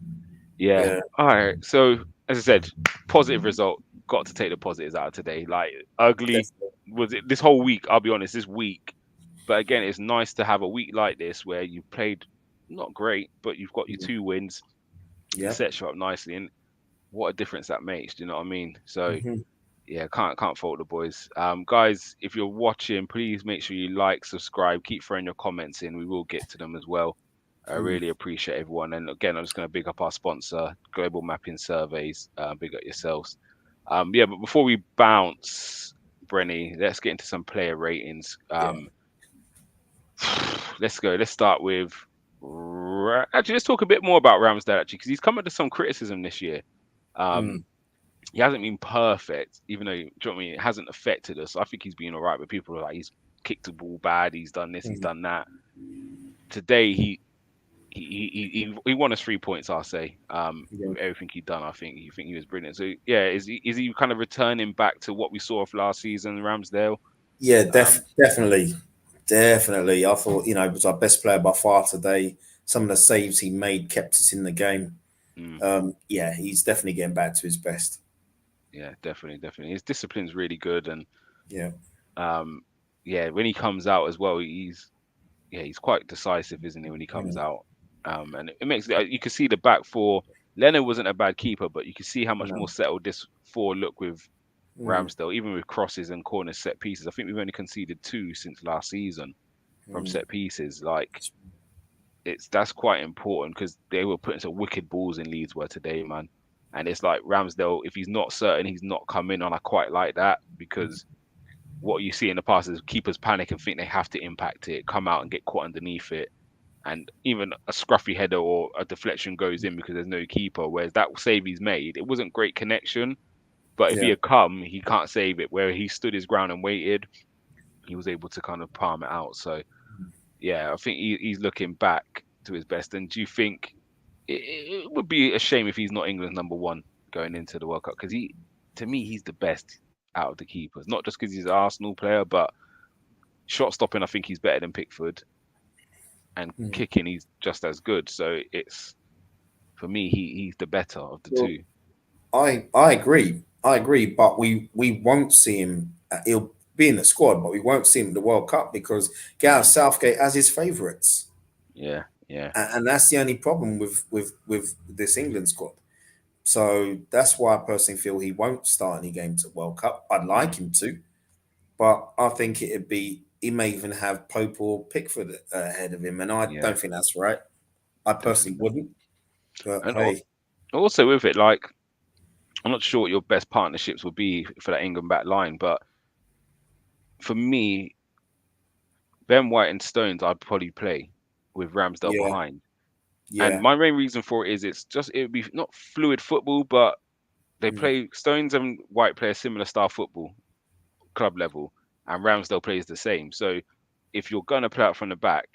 yeah, Yeah, all right. So as I said, positive result. Got to take the positives out of today. Like ugly definitely. was it this whole week? I'll be honest, this week. But again, it's nice to have a week like this where you played not great, but you've got your Mm. 2 wins. It Yeah. sets you up nicely, and what a difference that makes. Do you know what I mean? So Hmm. yeah, can't fault the boys. Guys, if you're watching, please make sure you like, subscribe, keep throwing your comments in. We will get to them as well. I Mm. really appreciate everyone. And again, I'm just going to big up our sponsor, Global Mapping Surveys. Big up yourselves. Yeah, but before we bounce, Brenny, let's get into some player ratings. Yeah. Let's go. Let's start with. Actually, let's talk a bit more about Ramsdale actually, because he's come under some criticism this year. Mm. He hasn't been perfect, even though, do you know what I mean? It hasn't affected us. I think he's been all right, but people are like, he's kicked the ball bad, he's done this, he's Mm. done that. Today, he won us 3 points, I'll say. Yeah. With everything he'd done, I think he was brilliant. So yeah, is he kind of returning back to what we saw of last season, Ramsdale? Yeah, Um, definitely, definitely. I thought he was our best player by far today. Some of the saves he made kept us in the game. mm, Yeah, he's definitely getting back to his best. yeah, definitely. His discipline's really good, and Yeah, um, yeah, when he comes out as well, he's quite decisive, isn't he? When he comes mm. out, and it makes you can see the back four. Leonard wasn't a bad keeper, but you can see how much No. more settled this four look with Mm. Ramsdale, even with crosses and corner set pieces. I think we've only conceded 2 since last season from Mm. set pieces. Like that's quite important because they were putting some wicked balls in Leeds were today, man. And it's like Ramsdale, if he's not certain, he's not coming on. I quite like that because what you see in the past is keepers panic and think they have to impact it, come out and get caught underneath it. And even a scruffy header or a deflection goes in because there's no keeper. Whereas that save he's made, it wasn't great connection, but if he Yeah, had come, he can't save it. Where he stood his ground and waited, he was able to kind of palm it out. So yeah, I think he's looking back to his best. And do you think it would be a shame if he's not England's number one going into the World Cup? Because to me, he's the best out of the keepers. Not just because he's an Arsenal player, but shot stopping, I think he's better than Pickford, and mm. kicking, he's just as good. So it's for me, he's the better of the Well, two. I agree. I agree, but we won't see him. He'll be in the squad, but we won't see him in the World Cup because Gareth Mm, Southgate has his favourites, yeah, and that's the only problem with this England squad. So that's why I personally feel he won't start any games at World Cup. I'd like mm, him to, but I think it'd be he may even have Pope or Pickford ahead of him, and I yeah, don't think that's right. I personally definitely. wouldn't, but And hey, also with it, like I'm not sure what your best partnerships would be for that England back line, but for me, Ben White and Stones, I'd probably play with Ramsdale yeah, behind. And yeah, my main reason for it is it would be not fluid football, but they mm, play Stones and White play a similar style football, club level, and Ramsdale plays the same. So if you're gonna play out from the back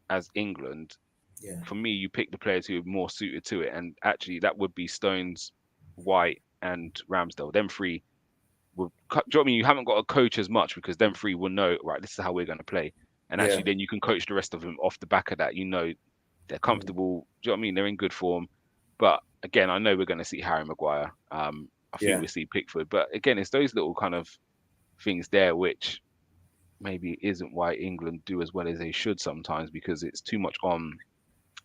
as England, yeah, for me, you pick the players who are more suited to it. And actually that would be Stones, White, and Ramsdale. Them three will do you know what I mean? You haven't got to coach as much because them three will know, right, this is how we're gonna play. And yeah, actually then you can coach the rest of them off the back of that. They're mm, comfortable. Do you know what I mean? They're in good form. But again, I know we're going to see Harry Maguire. I think yeah, we'll see Pickford. But again, it's those little kind of things there which maybe isn't why England do as well as they should sometimes because it's too much on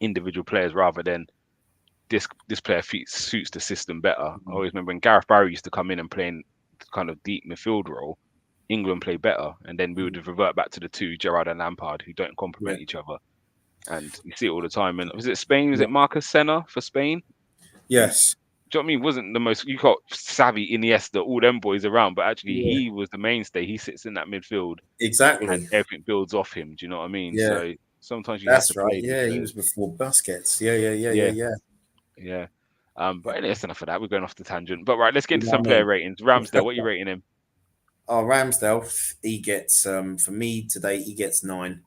individual players rather than this player suits the system better. I mm, always remember when Gareth Barry used to come in and play in kind of deep midfield role, England play better, and then we mm, would revert back to the two Gerrard and Lampard who don't yeah, complement each other. And you see it all the time. And was it Spain? Was yeah, it Marcus Senna for Spain? Who, do yes, you know what I mean? Wasn't the most you got Savvy, Iniesta, all them boys around, but actually yeah, he was the mainstay. He sits in that midfield, and exactly, everything builds off him. Do you know what I mean? yeah, So sometimes you have to that's right. play the Yeah, he players. was before Busquets. Yeah, yeah, yeah, yeah, Yeah, yeah. yeah. But anyway, that's enough of that. We're going off the tangent. But right, let's get You into know some what I player mean? ratings. Ramsdale, what are you rating him? Ramsdale, he gets for me today. He gets 9.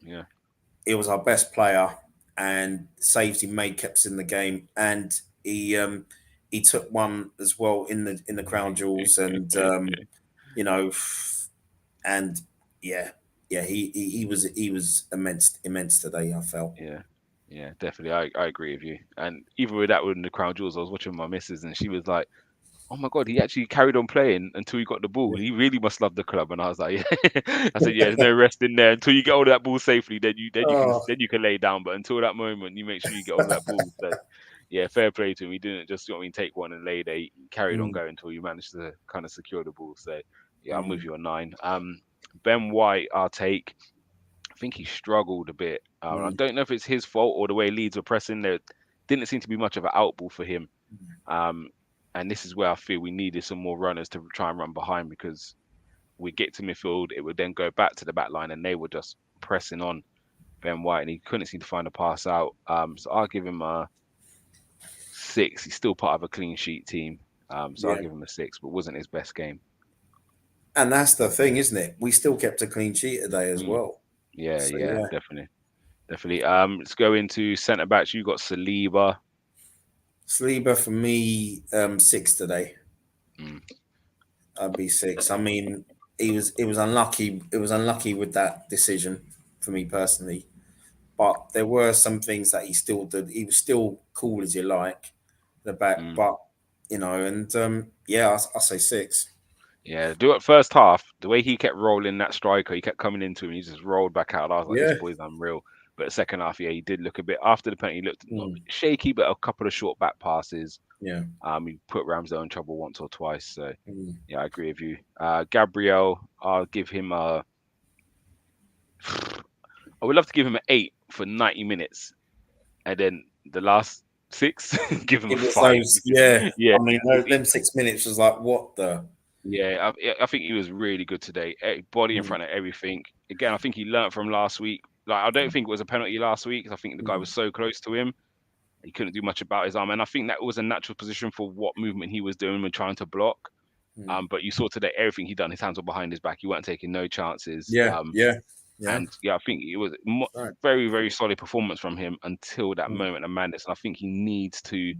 Yeah. He was our best player, and saves he made kept us in the game, and he took one as well in the crown jewels, and you know, and yeah, yeah, he was immense today. I felt. Yeah. Yeah, definitely. I agree with you. And even with that, with the crown jewels, I was watching my missus, and she was like, "Oh my God, he actually carried on playing until he got the ball. Yeah. He really must love the club." And I was like, "Yeah." I said, "Yeah, there's no rest in there until you get hold of that ball safely. Oh, Then you can lay down. But until that moment, you make sure you get hold of that ball." So yeah, fair play to him. He didn't just, you know what I mean, take one and lay there. He carried on mm, going until you managed to kind of secure the ball. So yeah, I'm with mm, you on 9. Ben White, I'll take. I think he struggled a bit. I mm, don't know if it's his fault or the way Leeds were pressing. There didn't seem to be much of an outball for him. Um, and this is where I feel we needed some more runners to try and run behind, because we get to midfield, it would then go back to the back line and they were just pressing on Ben White and he couldn't seem to find a pass out. So I'll give him a 6. He's still part of a clean sheet team. So I'll yeah. give him a 6, but wasn't his best game. And that's the thing, isn't it? We still kept a clean sheet today as Mm. well. Yeah, So yeah, yeah, definitely. Definitely. Let's go into centre backs. You got Saliba. Saliba for me 6 today. Mm. I'd be 6. I mean, it was unlucky. It was unlucky with that decision for me personally. But there were some things that he still did. He was still cool as you like, the back. Mm. But and yeah, I say 6. Yeah, do it first half. The way he kept rolling that striker, he kept coming into him. He just rolled back out. I was like, this Yeah, boy's unreal. But the second half, yeah, he did look a bit after the penalty. He looked not mm, shaky, but a couple of short back passes. yeah, He put Ramsdale in trouble once or twice. So mm, yeah, I agree with you. Gabriel, I'll give him a. I would love to give him an 8 for 90 minutes, and then the last 6, give him a it was 5. those. Yeah, Yeah, I mean, them 6 minutes was like what the. yeah, I think he was really good today. Body in Mm, front of everything. Again, I think he learnt from last week. Like, I don't think it was a penalty last week, 'cause I think the guy was mm, so close to him, he couldn't do much about his arm. And I think that was a natural position for what movement he was doing when trying to block. mm. But you saw today everything he done. His hands were behind his back. He weren't taking no chances. Yeah, yeah, yeah. And yeah, I think it was Right. very, very solid performance from him until that Mm, moment of madness. And I think he needs to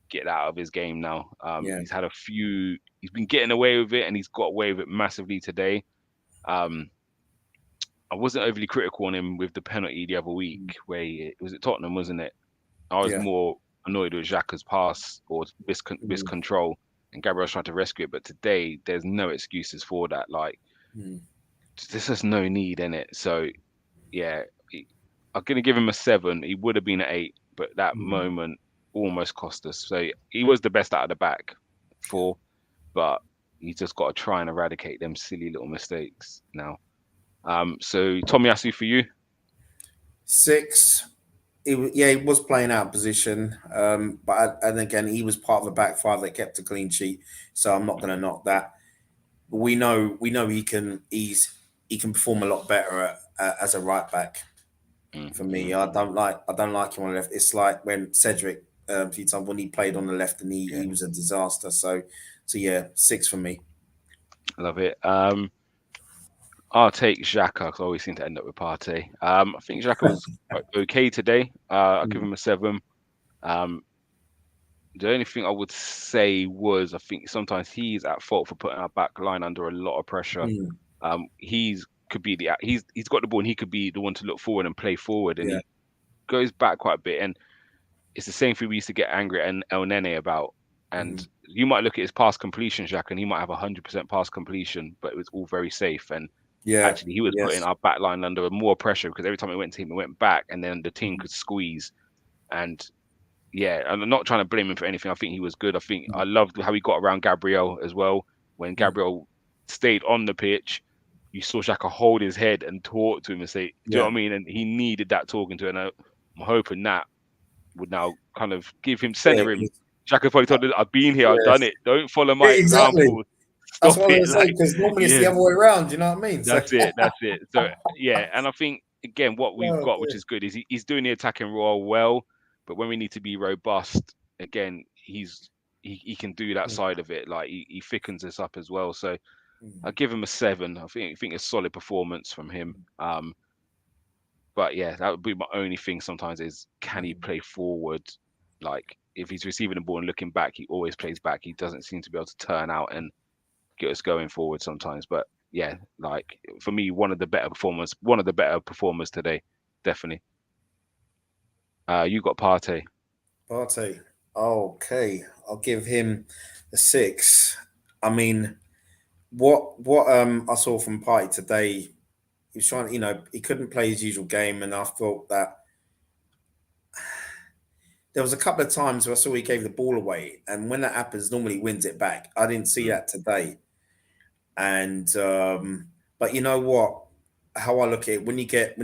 get that out of his game now. yeah. He's had a few. He's been getting away with it, and he's got away with it massively today. Um, I wasn't overly critical on him with the penalty the other Mm, week, where it was at Tottenham, wasn't it? I was yeah. more annoyed with Xhaka's pass or Mm, miscontrol, and Gabriel's trying to rescue it. But today, there's no excuses for that. Like, mm, there's just no need in it. So yeah, I'm gonna give him a 7. He would have been an 8, but that mm. moment almost cost us. So he was the best out of the back 4, but he's just got to try and eradicate them silly little mistakes now. So Tomiyasu for you. 6. He was playing out of position, and again, he was part of the back 5 that kept a clean sheet. So I'm not going to knock that. But we know he can perform a lot better as a right back. For me, I don't like him on the left. It's like when Cedric a few times when he played on the left and Yeah, he was a disaster. So yeah, 6 for me. love it. I'll take Xhaka because I always seem to end up with Partey. I think Xhaka was quite okay today. I'll give Mm, him a 7. Um, the only thing I would say was I think sometimes he's at fault for putting our back line under a lot of pressure. mm, He's could be he's got the ball and he could be the one to look forward and play forward, and yeah, he goes back quite a bit. And it's the same thing we used to get angry at El Nene about. And mm, you might look at his pass completion, Jack, and he might have 100% pass completion, but it was all very safe. And yeah, actually, he was putting yes, our back line under more pressure because every time it went to him, it went back, and then the team mm, could squeeze. And yeah, and I'm not trying to blame him for anything. I think he was good. I think mm, I loved how he got around Gabriel as well. When mm, Gabriel stayed on the pitch, you saw Xhaka hold his head and talk to him and say, "Do you know yeah, what I mean?" And he needed that talking to, and I'm hoping that would now kind of give him yeah, center him. Xhaka probably told him, "I've been here, I've done yes, it. Don't follow yeah, my exactly. example. That's Stop what I it." was going to say Like, because normally it's the yeah, other way around. You know what I mean? So, that's it. That's it. So yeah, and I think again, what we've oh, got, which dear. is good, is he's doing the attacking role well, but when we need to be robust, again, he can do that Mm, side of it. Like he thickens us up as well. So I'll give him a 7. I think a solid performance from him. But yeah, that would be my only thing sometimes is can he play forward? Like if he's receiving the ball and looking back, he always plays back. He doesn't seem to be able to turn out and get us going forward sometimes. But yeah, like for me, one of the better performers today, definitely. You got Partey. Partey. Okay, I'll give him a 6. I mean, what I saw from Partey today, he was trying. He couldn't play his usual game, and I thought that there was a couple of times where I saw he gave the ball away, and when that happens, normally he wins it back. I didn't see Mm, that today, and but you know what? How I look at it, when you get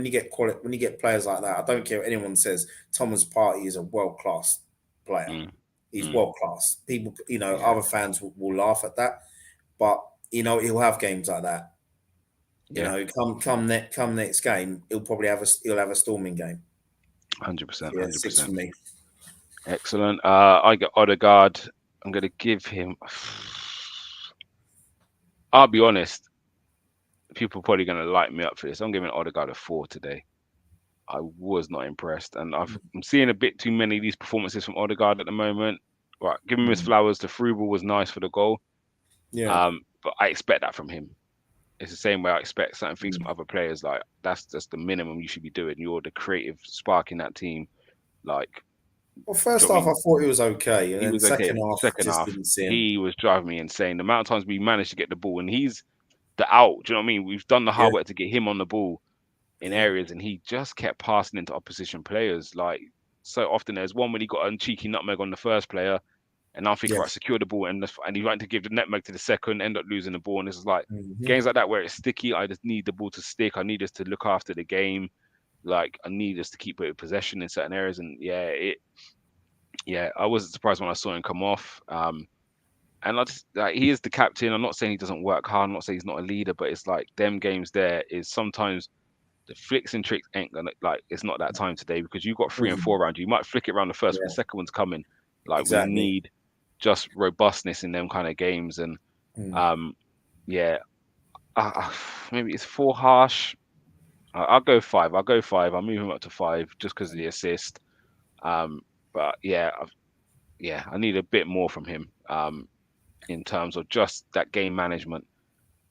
players like that, I don't care what anyone says. Thomas Partey is a world class player. mm, He's mm. world class. People, Yeah, other fans will laugh at that, but he'll have games like that. yeah, Come next game, he'll have a storming game. 100%, Yeah, 6 for 100%. me. Excellent. I got Odegaard. I'm gonna give him. I'll be honest. People are probably gonna light me up for this. I'm giving Odegaard a 4 today. I was not impressed, and I'm seeing a bit too many of these performances from Odegaard at the moment. Right, give him his Mm. flowers. The through ball was nice for the goal, Yeah. but I expect that from him. It's the same way I expect certain things from Mm. other players. Like that's just the minimum you should be doing. You're the creative spark in that team. Like, Well, do you know first what I half mean? I thought he was okay, and He then was okay. second half Second just half, didn't see him. he was driving me insane. The amount of times we managed to get the ball, and he's the out. Do you know what I mean? We've done the Yeah, hard work to get him on the ball in yeah, areas, and he just kept passing into opposition players. Like so often, there's one when he got a cheeky nutmeg on the first player, and I'm thinking, yeah. right, secure the ball, and he went to give the nutmeg to the second, end up losing the ball, and this is like Hmm. games like that where it's sticky. I just need the ball to stick. I need us to look after the game. Like I need us to keep it possession in certain areas, and yeah, I wasn't surprised when I saw him come off. And I just like he is the captain. I'm not saying he doesn't work hard. I'm not saying he's not a leader, but it's like them games there is sometimes the flicks and tricks ain't gonna like it's not that time today because you've got 3 and 4 around you. You might flick it around the first, but the Yeah, second one's coming. Like we exactly. need just robustness in them kind of games, and Mm. um, yeah, maybe it's 4 harsh. I'll go 5. I'll go 5. I'll move him up to 5 just because of the assist. Um, but yeah, I need a bit more from him. In terms of just that game management.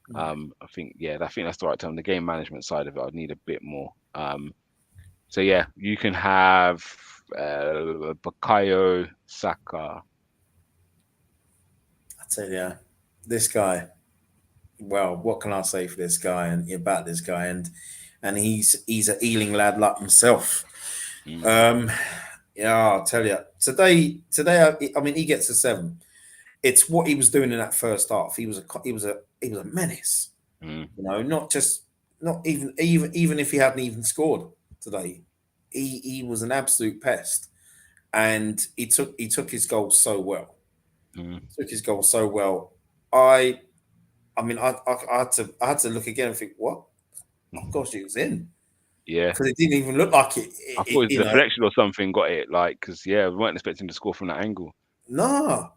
Mm. I think that's the right term. The game management side of it, I'd need a bit more. So yeah, you can have Bakayo Saka. I tell you, this guy. Well, what can I say for this guy and about this guy? And he's an Ealing lad like himself. Mm, Um, yeah, I'll tell you. I mean, he gets a 7. It's what he was doing in that first half. He was a menace. mm, Not just not even if he hadn't even scored today, he was an absolute pest, and he took his goal so well. mm, Took his goal so well. I mean, I had to look again and think, what? Oh mm. gosh, it was in Yeah, because it didn't even look like it. I thought it was a deflection or something. Got it, like because yeah, we weren't expecting to score from that angle. Nah,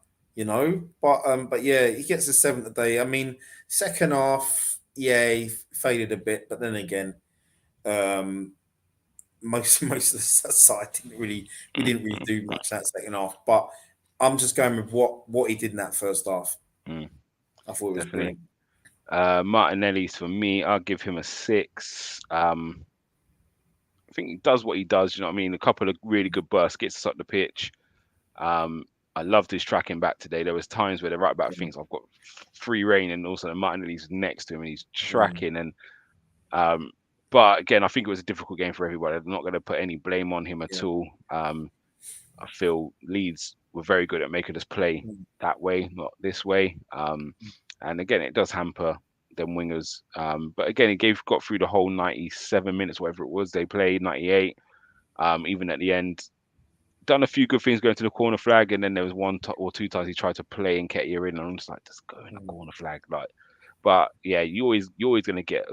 but yeah, he gets a 7 today. I mean, second half, yeah, he faded a bit, but then again, um, most of the side we didn't really do much that second half. But I'm just going with what he did in that first half. Mm, I thought it was definitely. brilliant. Martinelli's for me. I'll give him a 6. I think he does what he does. You know what I mean? A couple of really good bursts, gets us up the pitch. Um, I loved his tracking back today. There was times where the right back Mm, thinks I've got free reign, and also Martinelli's next to him and he's mm, tracking. And but again, I think it was a difficult game for everybody. I'm not going to put any blame on him at yeah. all. I feel Leeds were very good at making us play Mm, that way, not this way. And again, it does hamper them wingers. But again, got through the whole 97 minutes, whatever it was they played, 98. Even at the end, done a few good things going to the corner flag, and then there was or 2 times he tried to play and Nketiah in, and I'm just like, just go in the mm, corner flag, like. But yeah, you're always gonna get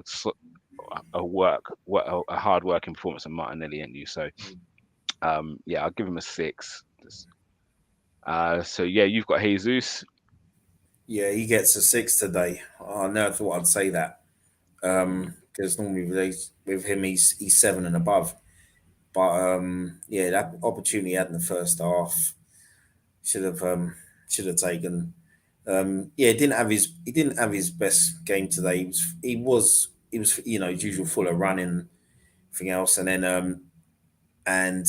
a hard working performance from Martinelli, ain't you? So mm. yeah, I'll give him a 6. So yeah, you've got Jesus. Yeah, he gets a 6 today. I never thought I'd say that. Because normally with him he's 7 and above. But yeah, that opportunity he had in the first half should have taken. Yeah, he didn't have his best game today. He was his usual full of running, everything else, and then and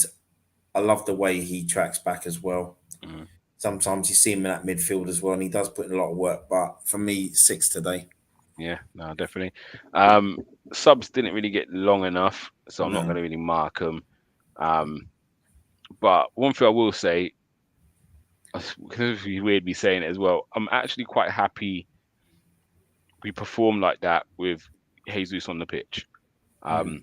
I love the way he tracks back as well. Mhm. Sometimes you see him in that midfield as well, and he does put in a lot of work. But for me, 6 today. Yeah, no, definitely. Um, Subs didn't really get long enough, so I'm not going No. to really mark them. Um, but one thing I will say, because it's weird me saying it as well, I'm actually quite happy we perform like that with Jesus on the pitch. Mm, Um,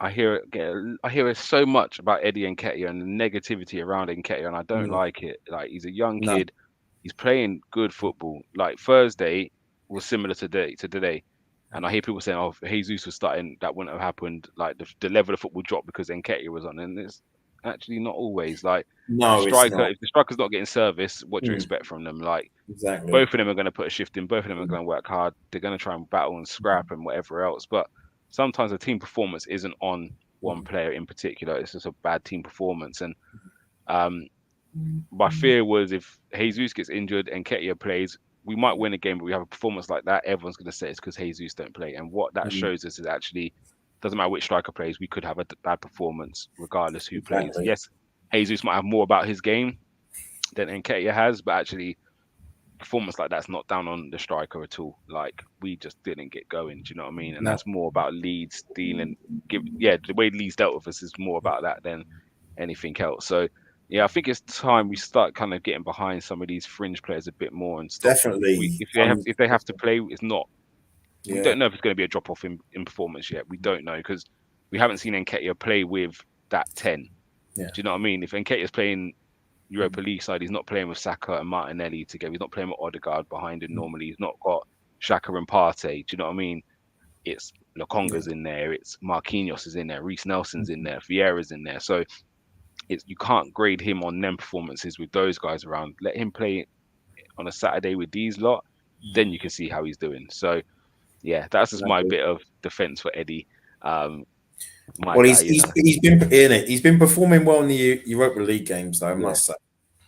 I hear it so much about Eddie Nketiah and the negativity around Nketiah, and I don't mm, like it. Like he's a young no. kid, he's playing good football. Like Thursday was similar to today, and I hear people saying, "Oh, if Jesus was starting, that wouldn't have happened." Like the level of football dropped because Nketiah was on, and it's actually not always. Like the No, it's striker, not. if the striker's not getting service, what do you Mm, expect from them? Like exactly. both of them are going to put a shift in. Both of them are Mm, going to work hard. They're going to try and battle and scrap and whatever else. But sometimes the team performance isn't on one mm, player in particular. It's just a bad team performance. And um, my fear was if Jesus gets injured and Ketia plays, we might win a game, but we have a performance like that. Everyone's going to say it's because Jesus don't play. And what that mm, shows us is actually doesn't matter which striker plays, we could have a bad performance regardless who plays. exactly. Yes, Jesus might have more about his game than Nketiah has, but actually performance like that's not down on the striker at all. Like we just didn't get going. Do you know what I mean? And No, that's more about Leeds dealing. Yeah, the way Leeds dealt with us is more about that than anything else. So yeah, I think it's time we start kind of getting behind some of these fringe players a bit more and stop. We definitely. if they have to play, it's not. We Yeah, don't know if it's going to be a drop off in performance yet. We don't know because we haven't seen Nketiah play with that 10. yeah. Do you know what I mean? If Nketiah's playing Europa League side, he's not playing with Saka and Martinelli together. He's not playing with Odegaard behind him Mm, normally. He's not got Xhaka and Partey. Do you know what I mean? It's yeah. Lokonga's in there. It's Marquinhos is in there. Reece Nelson's in there. Vieira's in there. So it's you can't grade him on them performances with those guys around. Let him play on a Saturday with these lot, then you can see how he's doing. So yeah, that's just my Exactly. bit of defense for Eddie. Um, my Well, guy, you know. he's been in it. He's been performing well in the Europa League games, though. I Yeah, must say.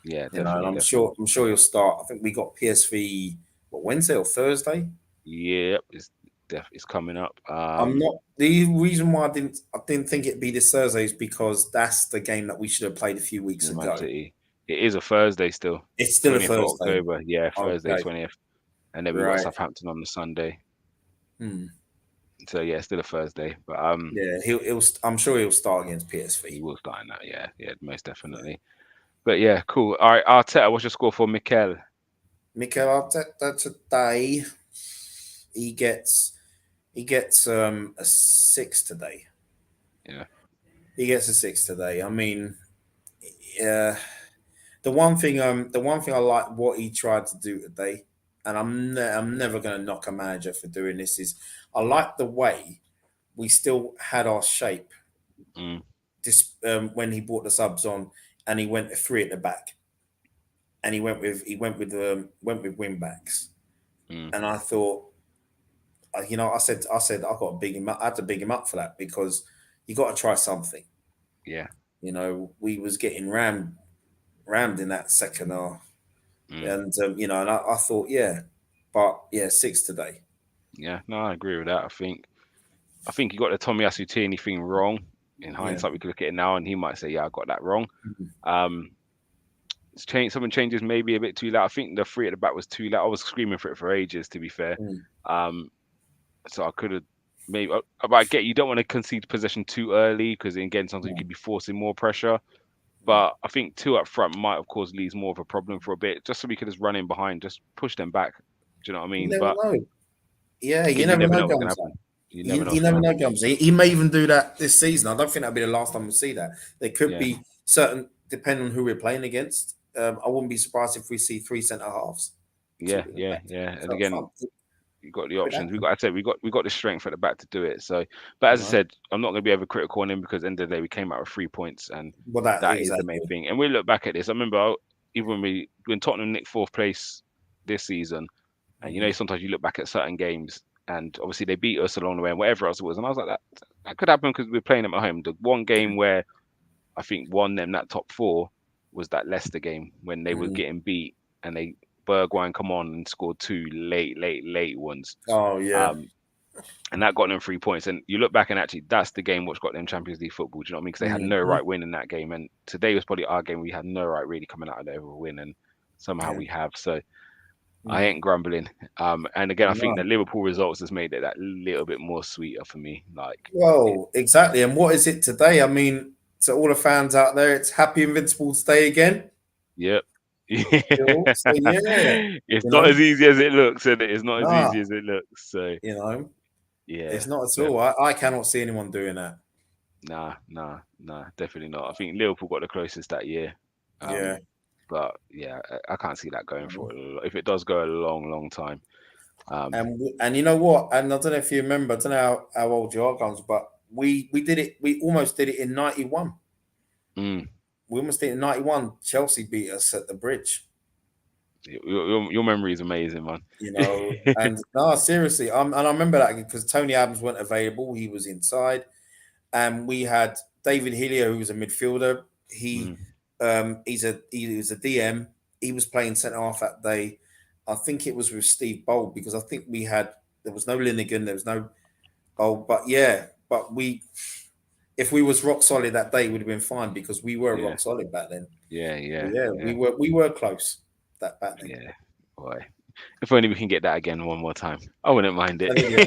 yeah, And definitely, I'm definitely. sure he'll start. I think we got PSV Wednesday or Thursday. Yep, it's coming up. I'm not the reason why I didn't think it'd be this Thursday is because that's the game that we should have played a few weeks Yeah, Man ago. City. It is a Thursday still. It's still a 20th of Thursday. October. Yeah, Thursday, Okay, 20th. And then we got right. Southampton on the Sunday. Hmm. So yeah, still a Thursday. But Yeah, I'm sure he'll start against he PSV. will start in that, yeah, yeah, most Yeah. definitely. But yeah, cool. All right, Arteta, what's your score for Mikel? Mikel Arteta today, he gets a 6 today. Yeah. He gets a 6 today. I mean, yeah. The one thing I like what he tried to do today, and I'm never going to knock a manager for doing this. Is I like the way we still had our shape. Mm, This when he brought the subs on, and he went to 3 at the back, and he went with wing backs, mm, and I thought, I said I got to big him up. I had to big him up for that because you got to try something. yeah. We was getting rammed in that second half. Mm, And and I thought, yeah, but yeah, 6 today. yeah. No, I agree with that. I think you got the Tommy Asutini thing wrong. In Yeah. hindsight, we could look at it now and he might say, yeah, I got that wrong. Mhm. Um, some changes maybe a bit too loud. I think the three at the back was too loud. I was screaming for it for ages, to be fair. Mm. Um, so I could have maybe. But I get you don't want to concede possession too early because again, sometimes you No. could be forcing more pressure. But I think two up front might have caused Leeds more of a problem for a bit, just so we could just run in behind, just push them back. Do you know what I You mean? never But know. Yeah, you again, you never never know, know what's gonna Gums. happen. You never know You what's gonna never know, happen. Gums. He may even do that this season. I don't think that'll be the last time we see that. There could Yeah, be certain, depending on who we're playing against. I wouldn't be surprised if we see 3 centre halves, 2 yeah, at the yeah, back, yeah. And 2 up again, front. you got the Could options. happen. I said we got the strength at the back to do it. So, but as I Right. said, I'm not going to be overcritical on him because at the end of the day, we came out with 3 points, and Well, that that is the main exactly. thing. And we look back at this. I remember even when Tottenham nicked fourth place this season. And you know, sometimes you look back at certain games, and obviously they beat us along the way and whatever else it was. And I was like, that could happen because we're playing them at home. The one game where I think won them that top four was that Leicester game when they were getting beat and Bergwijn come on and scored two late ones. Oh yeah. And that got them 3 points. And you look back and actually that's the game which got them Champions League football. Do you know what I mean? Because they had no right win in that game. And today was probably our game. We had no right really coming out of there with a win. And somehow we have. So I ain't grumbling. And again, I think the Liverpool results has made it that little bit more sweeter for me. Like, well, exactly. And what is it today? I mean, to all the fans out there, it's Happy Invincibles Day again. Yep. So, it's not as easy as it looks, and it's not as easy as it looks. So it's not at all. I cannot see anyone doing that. Nah, definitely not. I think Liverpool got the closest that year. But yeah, I can't see that going for it. If it does go a long time. And you know what? And I don't know if you remember. I don't know how old you are, Guns, but we did it. We almost did it in '91. We almost did it in '91. Chelsea beat us at the Bridge. Your memory is amazing, man. You know, and no, seriously, and I remember that because Tony Adams weren't available. He was inside, and we had David Hillier, who was a midfielder. He was a DM. He was playing centre half that day. I think it was with Steve Bold because I think there was no Linegan, there was no Bold, but if we was rock solid that day, it would have been fine because we were rock solid back then. We were close back then. Yeah, boy. If only we can get that again one more time. I wouldn't mind it. You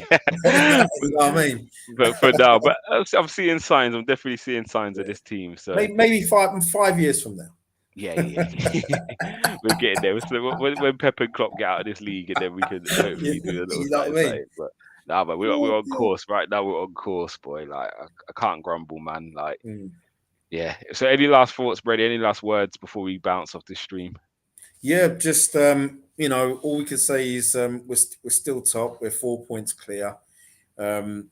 know what I mean? But for now, but I'm seeing signs. I'm definitely seeing signs of this team. So maybe 5 years from now. Yeah. We're getting there. So when Pep and Klopp get out of this league, and then we can hopefully do a little something. But we're on course right now. We're on course, boy. Like I can't grumble, man. Like yeah. So any last thoughts, Brady? Any last words before we bounce off this stream? Yeah, just you know, all we can say is we're still top. We're 4 points clear. And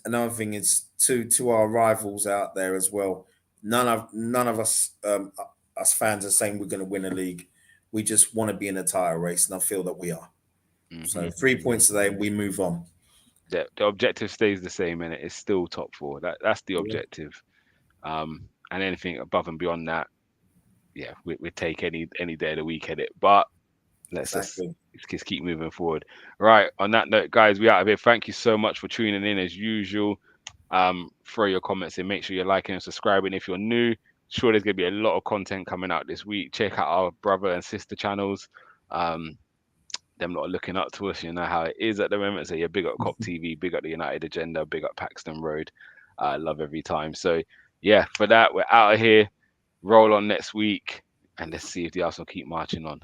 another thing is to our rivals out there as well. None of us fans are saying we're going to win a league. We just want to be in a title race, and I feel that we are. So 3 points today, we move on. The objective stays the same, and it's still top four. That's the objective. And anything above and beyond that, we take any day of the week at it. But let's just keep moving forward. Right. On that note, guys, we out of here. Thank you so much for tuning in as usual. Throw your comments in. Make sure you're liking and subscribing if you're new. Sure, there's gonna be a lot of content coming out this week. Check out our brother and sister channels. Them not looking up to us, you know how it is at the moment. So big up Cop TV, big up the United Agenda, big up Paxton Road. Love every time. So for that, we're out of here. Roll on next week, and let's see if the Arsenal keep marching on.